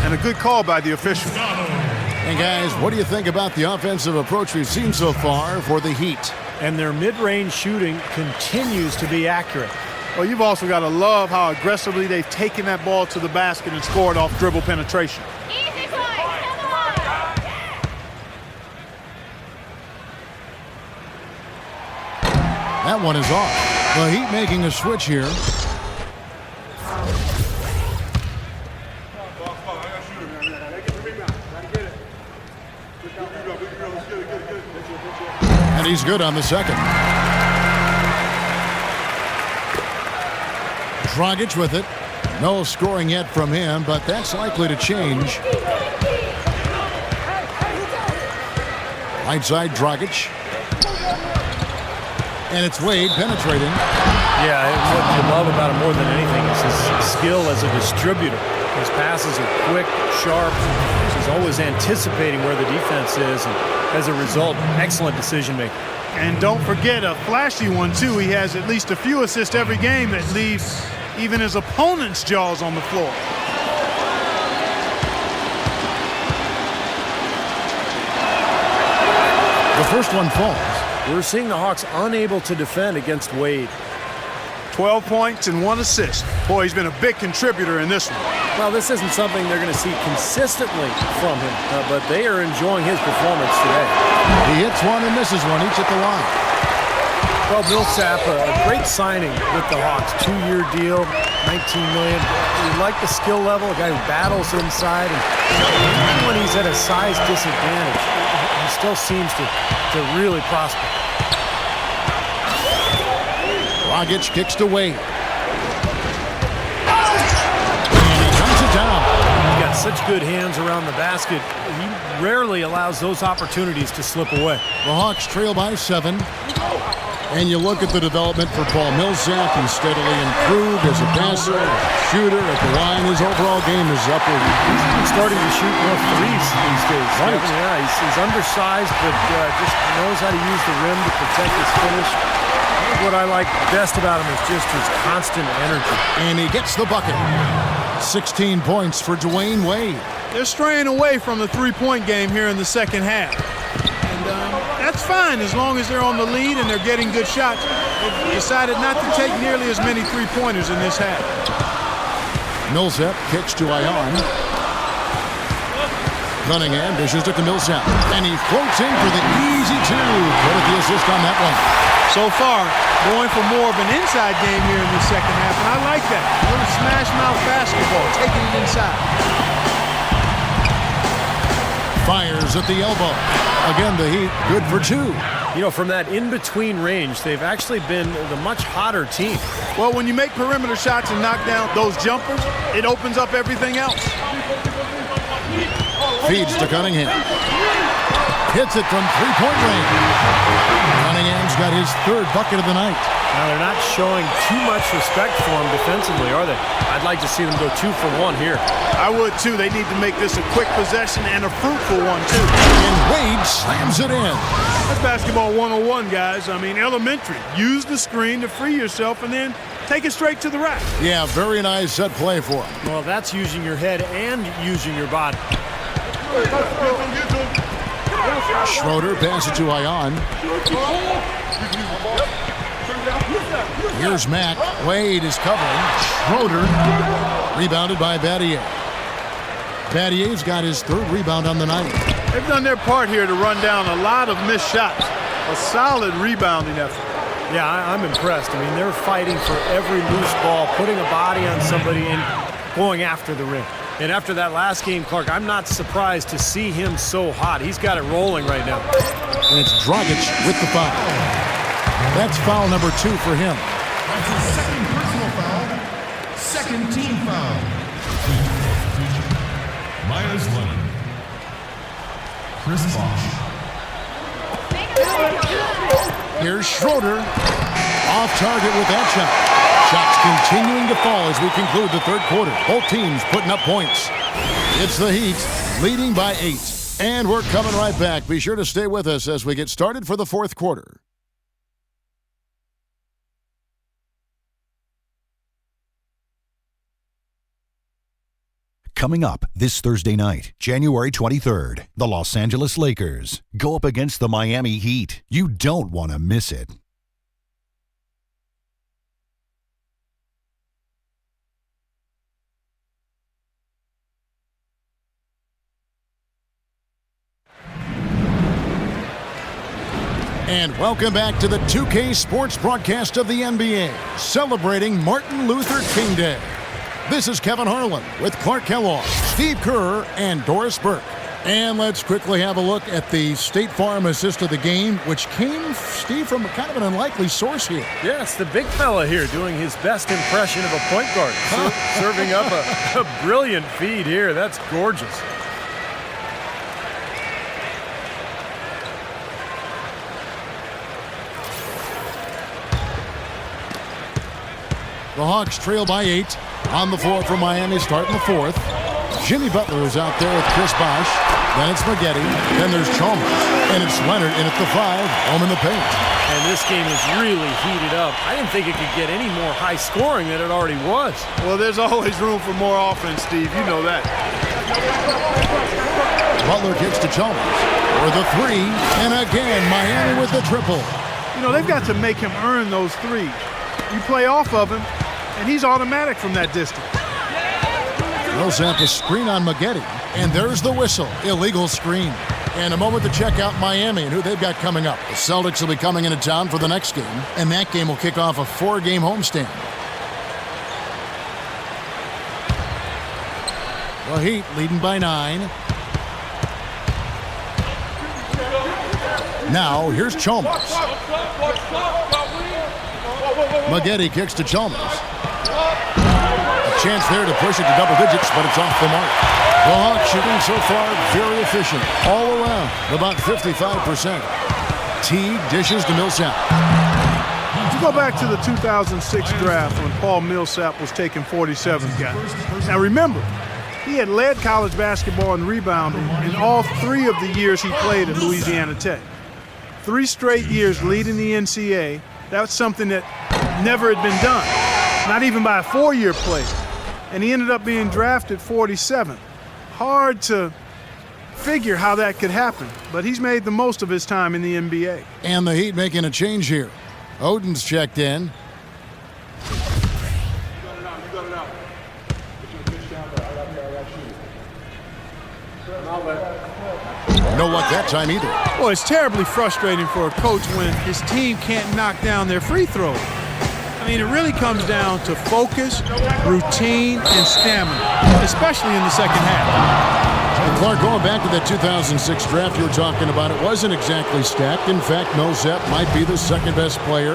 And a good call by the official. And guys, what do you think about the offensive approach we've seen so far for the Heat? And their mid-range shooting continues to be accurate. Well, you've also got to love how aggressively they've taken that ball to the basket and scored off dribble penetration. That one is off. The Heat making a switch here. And he's good on the second. Dragic with it. No scoring yet from him, but that's likely to change. Right side, Dragic. And it's Wade penetrating. Yeah, what you love about him more than anything is his skill as a distributor. His passes are quick, sharp. He's always anticipating where the defense is, and as a result, excellent decision making. And don't forget a flashy one, too. He has at least a few assists every game that leaves even his opponent's jaws on the floor. The first one falls. We're seeing the Hawks unable to defend against Wade. 12 points and 1 assist. Boy, he's been a big contributor in this one. Well, this isn't something they're going to see consistently from him, but they are enjoying his performance today. He hits one and misses one, each at the line. Well, Millsap, a great signing with the Hawks. 2-year deal, $19 million. You like the skill level, a guy who battles inside, and even when he's at a size disadvantage, he still seems to really prosper. Dragic kicks to Wade. And he knocks it down. He's got such good hands around the basket. He rarely allows those opportunities to slip away. The Hawks trail by 7. And you look at the development for Paul Millsap. He's steadily improved as a passer, a shooter at the line. His overall game is upward. He's starting to shoot more threes these days. Right. Yeah, he's undersized, but just knows how to use the rim to protect his finish. What I like best about him is just his constant energy. And he gets the bucket. 16 points for Dwayne Wade. They're straying away from the three-point game here in the second half. And that's fine as long as they're on the lead and they're getting good shots. They've decided not to take nearly as many three-pointers in this half. Millsap kicks to Ion. Cunningham dishes it to Millsap, and he floats in for the easy two. Credit the assist on that one. So far, going for more of an inside game here in the second half, and I like that. A little smash mouth basketball, taking it inside. Fires at the elbow. Again, the Heat good for two. You know, from that in-between range, they've actually been the much hotter team. Well, when you make perimeter shots and knock down those jumpers, it opens up everything else. Feeds to Cunningham. Hits it from three-point range. Cunningham's got his third bucket of the night. Now, they're not showing too much respect for him defensively, are they? I'd like to see them go 2 for 1 here. I would, too. They need to make this a quick possession and a fruitful one, too. And Wade slams it in. That's basketball 101, guys. I mean, elementary. Use the screen to free yourself and then take it straight to the rack. Yeah, very nice set play for him. Well, that's using your head and using your body. Schroeder passes to Ion. Here's Mack. Wade is covering. Schroeder rebounded by Battier. Battier's got his third rebound on the night. They've done their part here to run down a lot of missed shots. A solid rebounding effort. Yeah, I'm impressed. I mean, they're fighting for every loose ball, putting a body on somebody and going after the rim. And after that last game, Clark, I'm not surprised to see him so hot. He's got it rolling right now. And it's Dragic with the foul. That's foul number 2 for him. That's his second personal foul. Second team foul. Myers Leonard. Chris Bosh. Here's Schroeder. Off target with that shot. Shots continuing to fall as we conclude the third quarter. Both teams putting up points. It's the Heat leading by 8. And we're coming right back. Be sure to stay with us as we get started for the fourth quarter. Coming up this Thursday night, January 23rd, the Los Angeles Lakers go up against the Miami Heat. You don't want to miss it. And welcome back to the 2K Sports broadcast of the NBA, celebrating Martin Luther King Day. This is Kevin Harlan with Clark Kellogg, Steve Kerr, and Doris Burke. And let's quickly have a look at the State Farm assist of the game, which came, Steve, from kind of an unlikely source here. Yeah, it's the big fella here doing his best impression of a point guard, serving up a brilliant feed here. That's gorgeous. The Hawks trail by 8 on the floor for Miami, starting the fourth. Jimmy Butler is out there with Chris Bosh. Then it's Maggette. Then there's Chalmers. And it's Leonard in at the 5, home in the paint. And this game is really heated up. I didn't think it could get any more high scoring than it already was. Well, there's always room for more offense, Steve. You know that. Butler kicks to Chalmers for the 3. And again, Miami with the triple. You know, they've got to make him earn those threes. You play off of him, and he's automatic from that distance. Millsap a screen on Maggette, and there's the whistle. Illegal screen. And a moment to check out Miami and who they've got coming up. The Celtics will be coming into town for the next game, and that game will kick off a 4-game homestand. The Heat leading by 9. Now, here's Chalmers. Maggette kicks to Chalmers. A chance there to push it to double digits, but it's off the mark. The Hawks shooting so far very efficient. All around, about 55%. Teague dishes to Millsap. You go back to the 2006 draft when Paul Millsap was taking 47th guy. Now remember, he had led college basketball in rebounding in all 3 of the years he played at Louisiana Tech. 3 straight years leading the NCAA. That's something that never had been done, not even by a 4-year player. And he ended up being drafted 47th. Hard to figure how that could happen, but he's made the most of his time in the NBA. And the Heat making a change here. Oden's checked in. No luck that time either. Well, it's terribly frustrating for a coach when his team can't knock down their free throws. I mean, it really comes down to focus, routine, and stamina, especially in the second half. And Clark, going back to that 2006 draft you were talking about, it wasn't exactly stacked. In fact, Millsap might be the second best player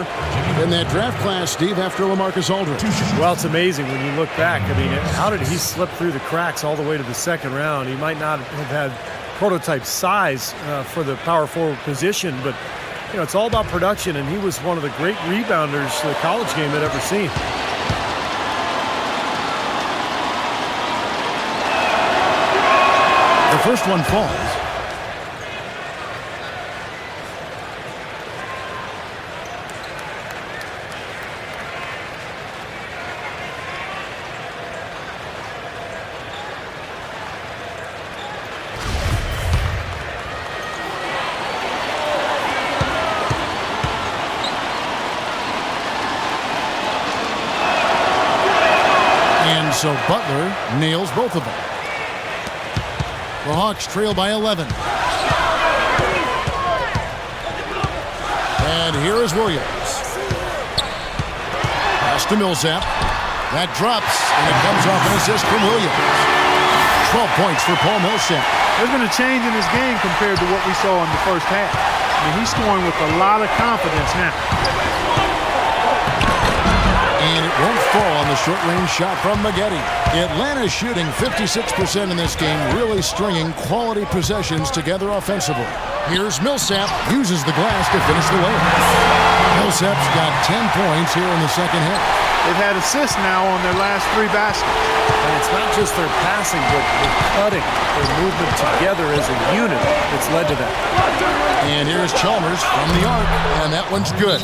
in that draft class, Steve, after LaMarcus Aldridge. Well, it's amazing when you look back. I mean, how did he slip through the cracks all the way to the second round? He might not have had prototype size for the power forward position, but you know, it's all about production, and he was one of the great rebounders the college game had ever seen. The first one falls. And so Butler nails both of them. The Hawks trail by 11. And here is Williams. Pass to Millsap. That drops, and it comes off an assist from Williams. 12 points for Paul Millsap. There's been a change in his game compared to what we saw in the first half. I mean, he's scoring with a lot of confidence now. And it won't fall on the short-range shot from Maggette. Atlanta shooting 56% in this game, really stringing quality possessions together offensively. Here's Millsap, uses the glass to finish the layup. Millsap's got 10 points here in the second half. They've had assists now on their last 3 baskets. And it's not just their passing, but their cutting, their movement together as a unit that's led to that. And here's Chalmers from the arc, and that one's good.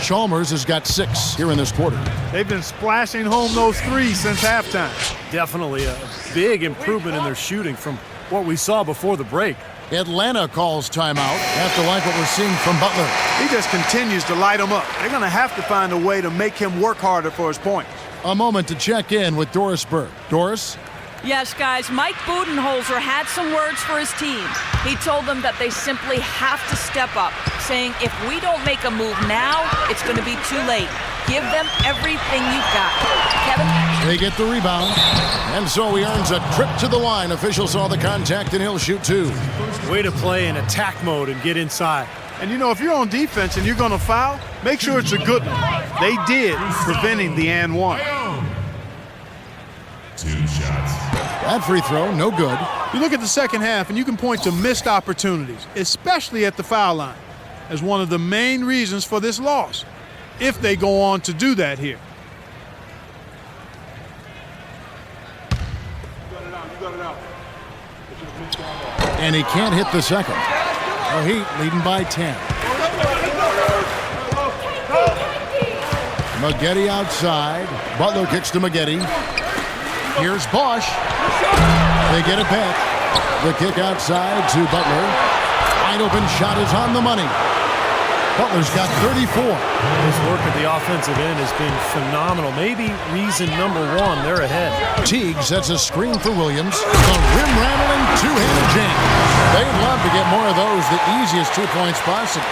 Chalmers has got 6 here in this quarter. They've been splashing home those 3s since halftime. Definitely a big improvement in their shooting from what we saw before the break. Atlanta calls timeout after like what we're seeing from Butler. He just continues to light them up. They're going to have to find a way to make him work harder for his points. A moment to check in with Doris Burke. Doris? Yes, guys, Mike Budenholzer had some words for his team. He told them that they simply have to step up, saying if we don't make a move now, it's going to be too late. Give them everything you've got. Kevin? They get the rebound, and so he earns a trip to the line. Officials saw the contact, and he'll shoot 2. Way to play in attack mode and get inside. And you know, if you're on defense and you're going to foul, make sure it's a good one. They did, preventing the and one. 2 shots. That free throw, no good. You look at the second half, and you can point to missed opportunities, especially at the foul line, as one of the main reasons for this loss, if they go on to do that here. And he can't hit the second. The Heat leading by 10. Maggette outside. Butler kicks to Maggette. Here's Bosch. They get it back. The kick outside to Butler. Wide open shot is on the money. Butler's got 34. His work at the offensive end has been phenomenal. Maybe reason number 1, they're ahead. Teague sets a screen for Williams. The rim-rattling two-handed jam. They'd love to get more of those, the easiest 2 points possible.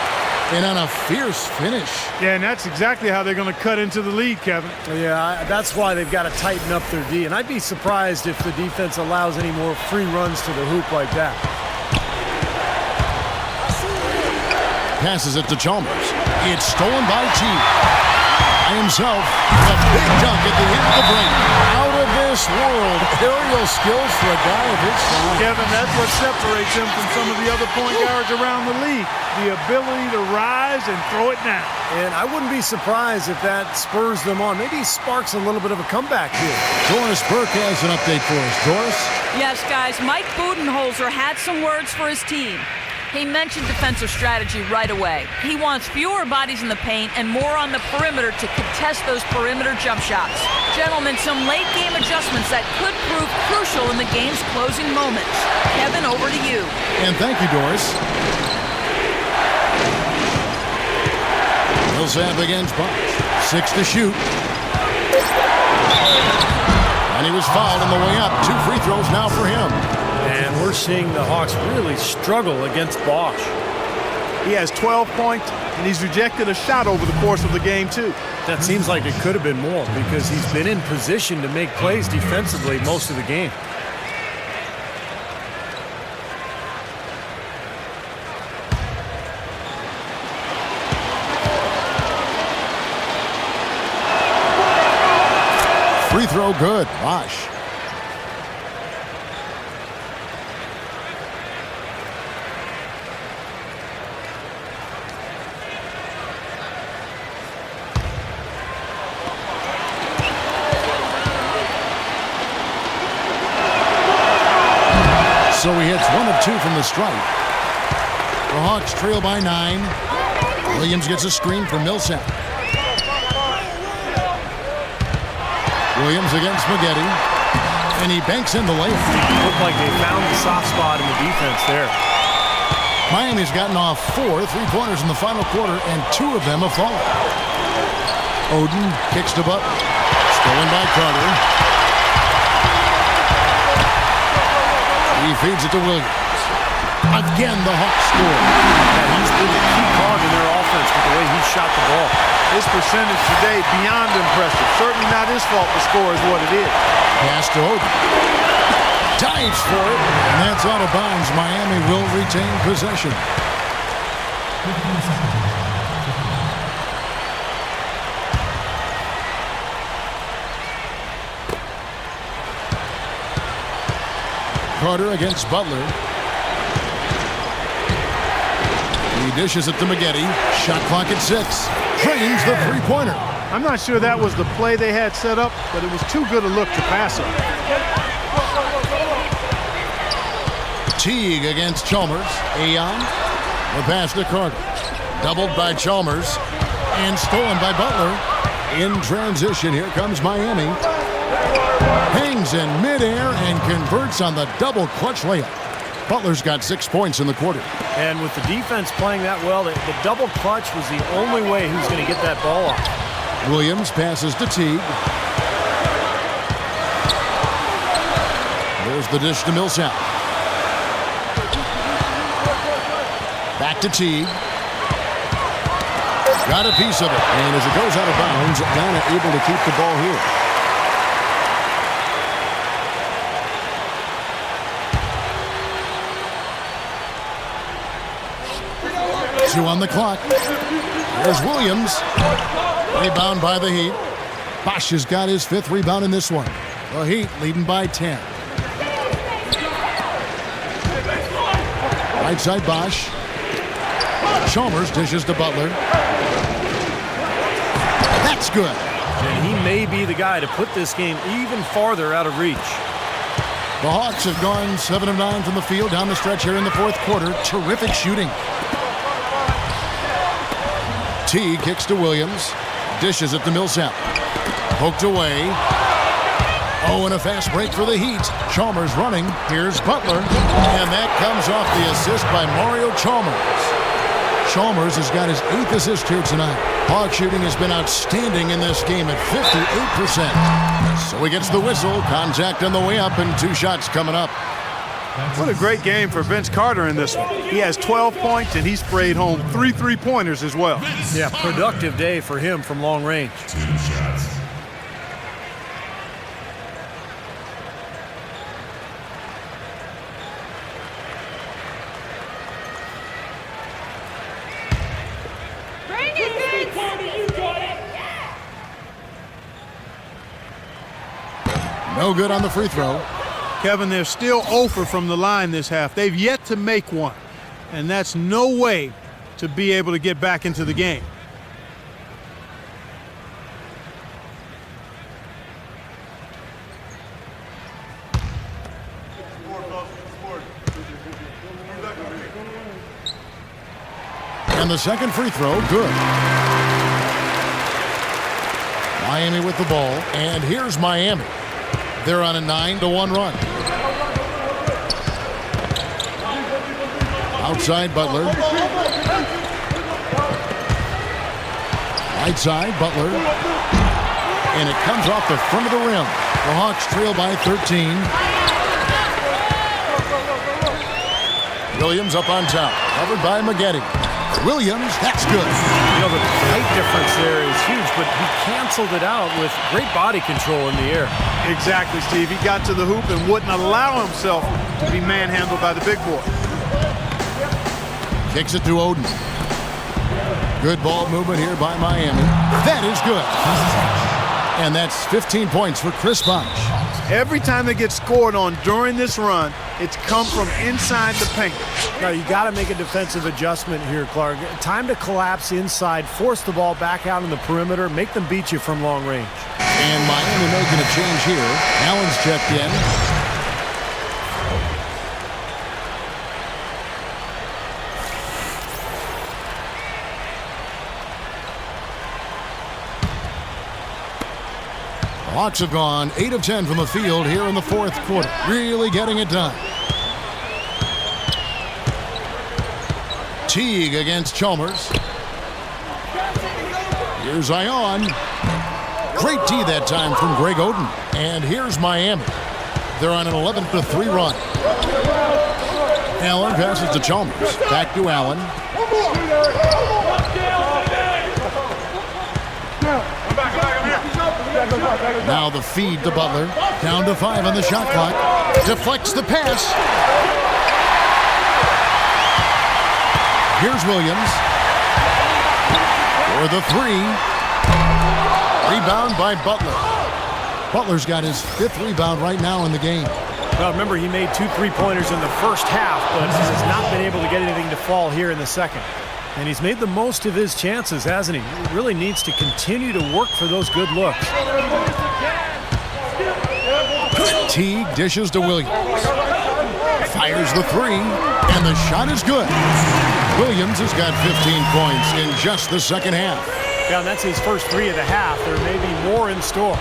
And on a fierce finish. Yeah, and that's exactly how they're going to cut into the lead, Kevin. Yeah, that's why they've got to tighten up their D. And I'd be surprised if the defense allows any more free runs to the hoop like that. Passes it to Chalmers. It's stolen by Teague. By himself, a big dunk at the end of the break. Out of this world. Aerial skills for a guy of his size. Kevin, that's what separates him from some of the other point guards around the league. The ability to rise and throw it down. And I wouldn't be surprised if that spurs them on. Maybe sparks a little bit of a comeback here. Doris Burke has an update for us. Doris? Yes, guys, Mike Budenholzer had some words for his team. He mentioned defensive strategy right away. He wants fewer bodies in the paint and more on the perimeter to contest those perimeter jump shots. Gentlemen, some late-game adjustments that could prove crucial in the game's closing moments. Kevin, over to you. And thank you, Doris. Millsap against Bosch. 6 to shoot. And he was fouled on the way up. 2 free throws now for him. And we're seeing the Hawks really struggle against Bosch. He has 12 points, and he's rejected a shot over the course of the game, too. That seems like it could have been more because he's been in position to make plays defensively most of the game. Free throw good. Bosch. So he hits 1 of 2 from the stripe. The Hawks trail by 9. Williams gets a screen from Millsap. Williams against Spaghetti. And he banks in the layup. Looked like they found the soft spot in the defense there. Miami's gotten off 4 3-pointers in the final quarter, and 2 of them have fallen. Oden kicks to Butler. Stolen by Carter. He feeds it to Williams. Again, the Hawks score. Yeah, he's been a key cog in their offense with the way he shot the ball. His percentage today beyond impressive. Certainly not his fault the score is what it is. Pass to Oden. Dives for it, and that's out of bounds. Miami will retain possession. Carter against Butler. He dishes it to Spaghetti. Shot clock at 6. Drains the three-pointer. I'm not sure that was the play they had set up, but it was too good a look to pass it. Teague against Chalmers. Ayon. The pass to Carter. Doubled by Chalmers. And stolen by Butler. In transition, here comes Miami. Hangs in midair and converts on the double clutch layup. Butler's got 6 points in the quarter. And with the defense playing that well, the double clutch was the only way he was going to get that ball off. Williams passes to Teague. There's the dish to Millsap. Back to Teague. Got a piece of it. And as it goes out of bounds, Atlanta able to keep the ball here. 2 on the clock. There's Williams. Rebound by the Heat. Bosch has got his 5th rebound in this one. The Heat leading by 10. Right side Bosch. Chalmers dishes to Butler. That's good. And he may be the guy to put this game even farther out of reach. The Hawks have gone 7 of 9 from the field down the stretch here in the 4th quarter. Terrific shooting. T kicks to Williams. Dishes it to Millsap. Poked away. Oh, and a fast break for the Heat. Chalmers running. Here's Butler. And that comes off the assist by Mario Chalmers. Chalmers has got his 8th assist here tonight. Hawk shooting has been outstanding in this game at 58%. So he gets the whistle. Contact on the way up and 2 shots coming up. What a great game for Vince Carter in this one. He has 12 points, and he sprayed home 3 3-pointers as well. Yeah, productive day for him from long range. 2 shots. No good on the free throw. Kevin, they're still 0 from the line this half. They've yet to make one, and that's no way to be able to get back into the game. And the second free throw, good. Miami with the ball, and here's Miami. They're on a 9-1 run. Outside Butler. Right side Butler. And it comes off the front of the rim. The Hawks trail by 13. Williams up on top. Covered by Maggette. Williams, that's good. You know, the height difference there is huge, but he canceled it out with great body control in the air. Exactly, Steve. He got to the hoop and wouldn't allow himself to be manhandled by the big boy. Kicks it to Oden. Good ball movement here by Miami. That is good. And that's 15 points for Chris Bosh. Every time they get scored on during this run, it's come from inside the paint. Now, you got to make a defensive adjustment here, Clark. Time to collapse inside, force the ball back out on the perimeter, make them beat you from long range. And Miami making a change here. Allen's checked in. Hawks have gone 8 of 10 from the field here in the fourth quarter. Really getting it done. Teague against Chalmers. Here's Zion. Great D that time from Greg Oden. And here's Miami. They're on an 11-3 run. Allen passes to Chalmers. Back to Allen. Now the feed to Butler. Down to 5 on the shot clock. Deflects the pass. Here's Williams. For the 3. Rebound by Butler. Butler's got his 5th rebound right now in the game. Well, remember, he made 2 3-pointers in the first half, but has not been able to get anything to fall here in the second. And he's made the most of his chances, hasn't he? He really needs to continue to work for those good looks. Teague dishes to Williams. Fires the 3, and the shot is good. Williams has got 15 points in just the second half. Yeah, and that's his first 3 of the half. There may be more in store.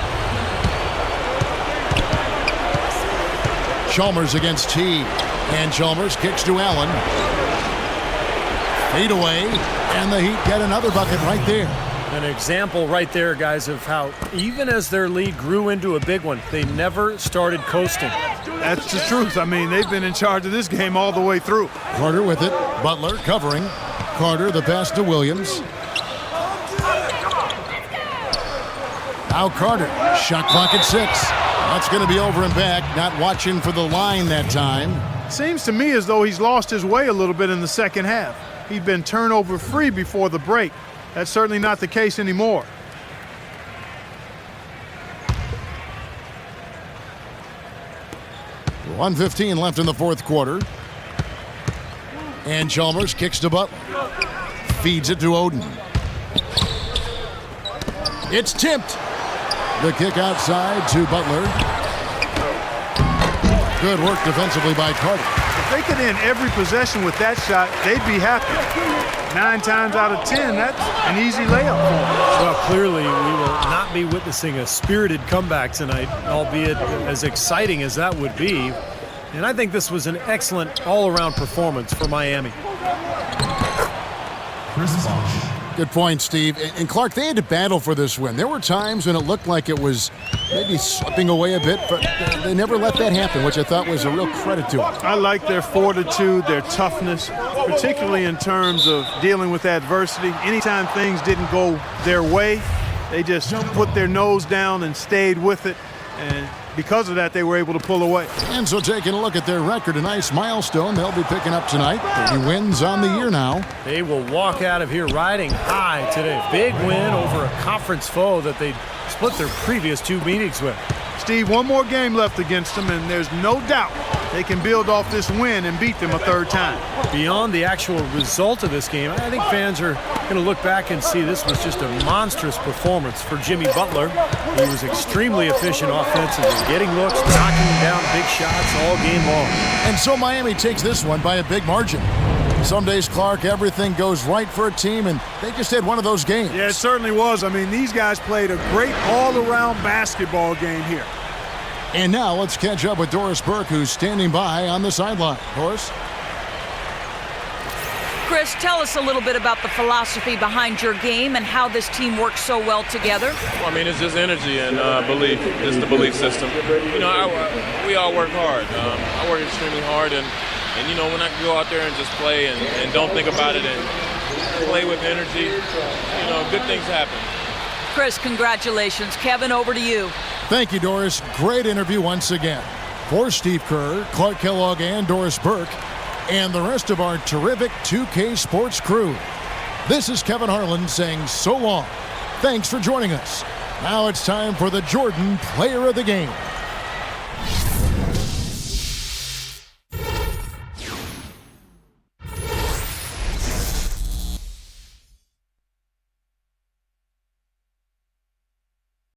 Chalmers against Teague. And Chalmers kicks to Allen. Fade away, and the Heat get another bucket right there. An example right there, guys, of how even as their lead grew into a big one, they never started coasting. That's the truth. I mean, they've been in charge of this game all the way through. Carter with it. Butler covering. Carter the pass to Williams. Now Carter. Shot clock at 6. That's going to be over and back. Not watching for the line that time. Seems to me as though he's lost his way a little bit in the second half. He'd been turnover free before the break. That's certainly not the case anymore. .115 left in the fourth quarter. And Chalmers kicks to Butler. Feeds it to Oden. It's tipped. The kick outside to Butler. Good work defensively by Carter. If they could end every possession with that shot, they'd be happy. 9 times out of 10, that's an easy layup for them. Well, clearly we will not be witnessing a spirited comeback tonight, albeit as exciting as that would be. And I think this was an excellent all-around performance for Miami. Chris Bosh. Good point, Steve. And Clark, they had to battle for this win. There were times when it looked like it was maybe slipping away a bit, but they never let that happen, which I thought was a real credit to them. I like their fortitude, their toughness, particularly in terms of dealing with adversity. Anytime things didn't go their way, they just put their nose down and stayed with it. And because of that, they were able to pull away. And so taking a look at their record, a nice milestone they'll be picking up tonight. 30 wins on the year now. They will walk out of here riding high today. Big win over a conference foe that they split their previous 2 meetings with. Steve, one more game left against them, and there's no doubt they can build off this win and beat them a 3rd time. Beyond the actual result of this game, I think fans are going to look back and see this was just a monstrous performance for Jimmy Butler. He was extremely efficient offensively, getting looks, knocking down big shots all game long. And so Miami takes this one by a big margin. Some days, Clark, everything goes right for a team, and they just had one of those games. Yeah, it certainly was. I mean, these guys played a great all-around basketball game here. And now let's catch up with Doris Burke, who's standing by on the sideline. Doris? Chris, tell us a little bit about the philosophy behind your game and how this team works so well together. Well, I mean, it's just energy and belief. It's the belief system. You know, we all work hard. I work extremely hard, and And, you know, when I can go out there and just play and don't think about it and play with energy, you know, good things happen. Chris, congratulations. Kevin, over to you. Thank you, Doris. Great interview once again. For Steve Kerr, Clark Kellogg, and Doris Burke, and the rest of our terrific 2K Sports crew, this is Kevin Harlan saying so long. Thanks for joining us. Now it's time for the Jordan Player of the Game.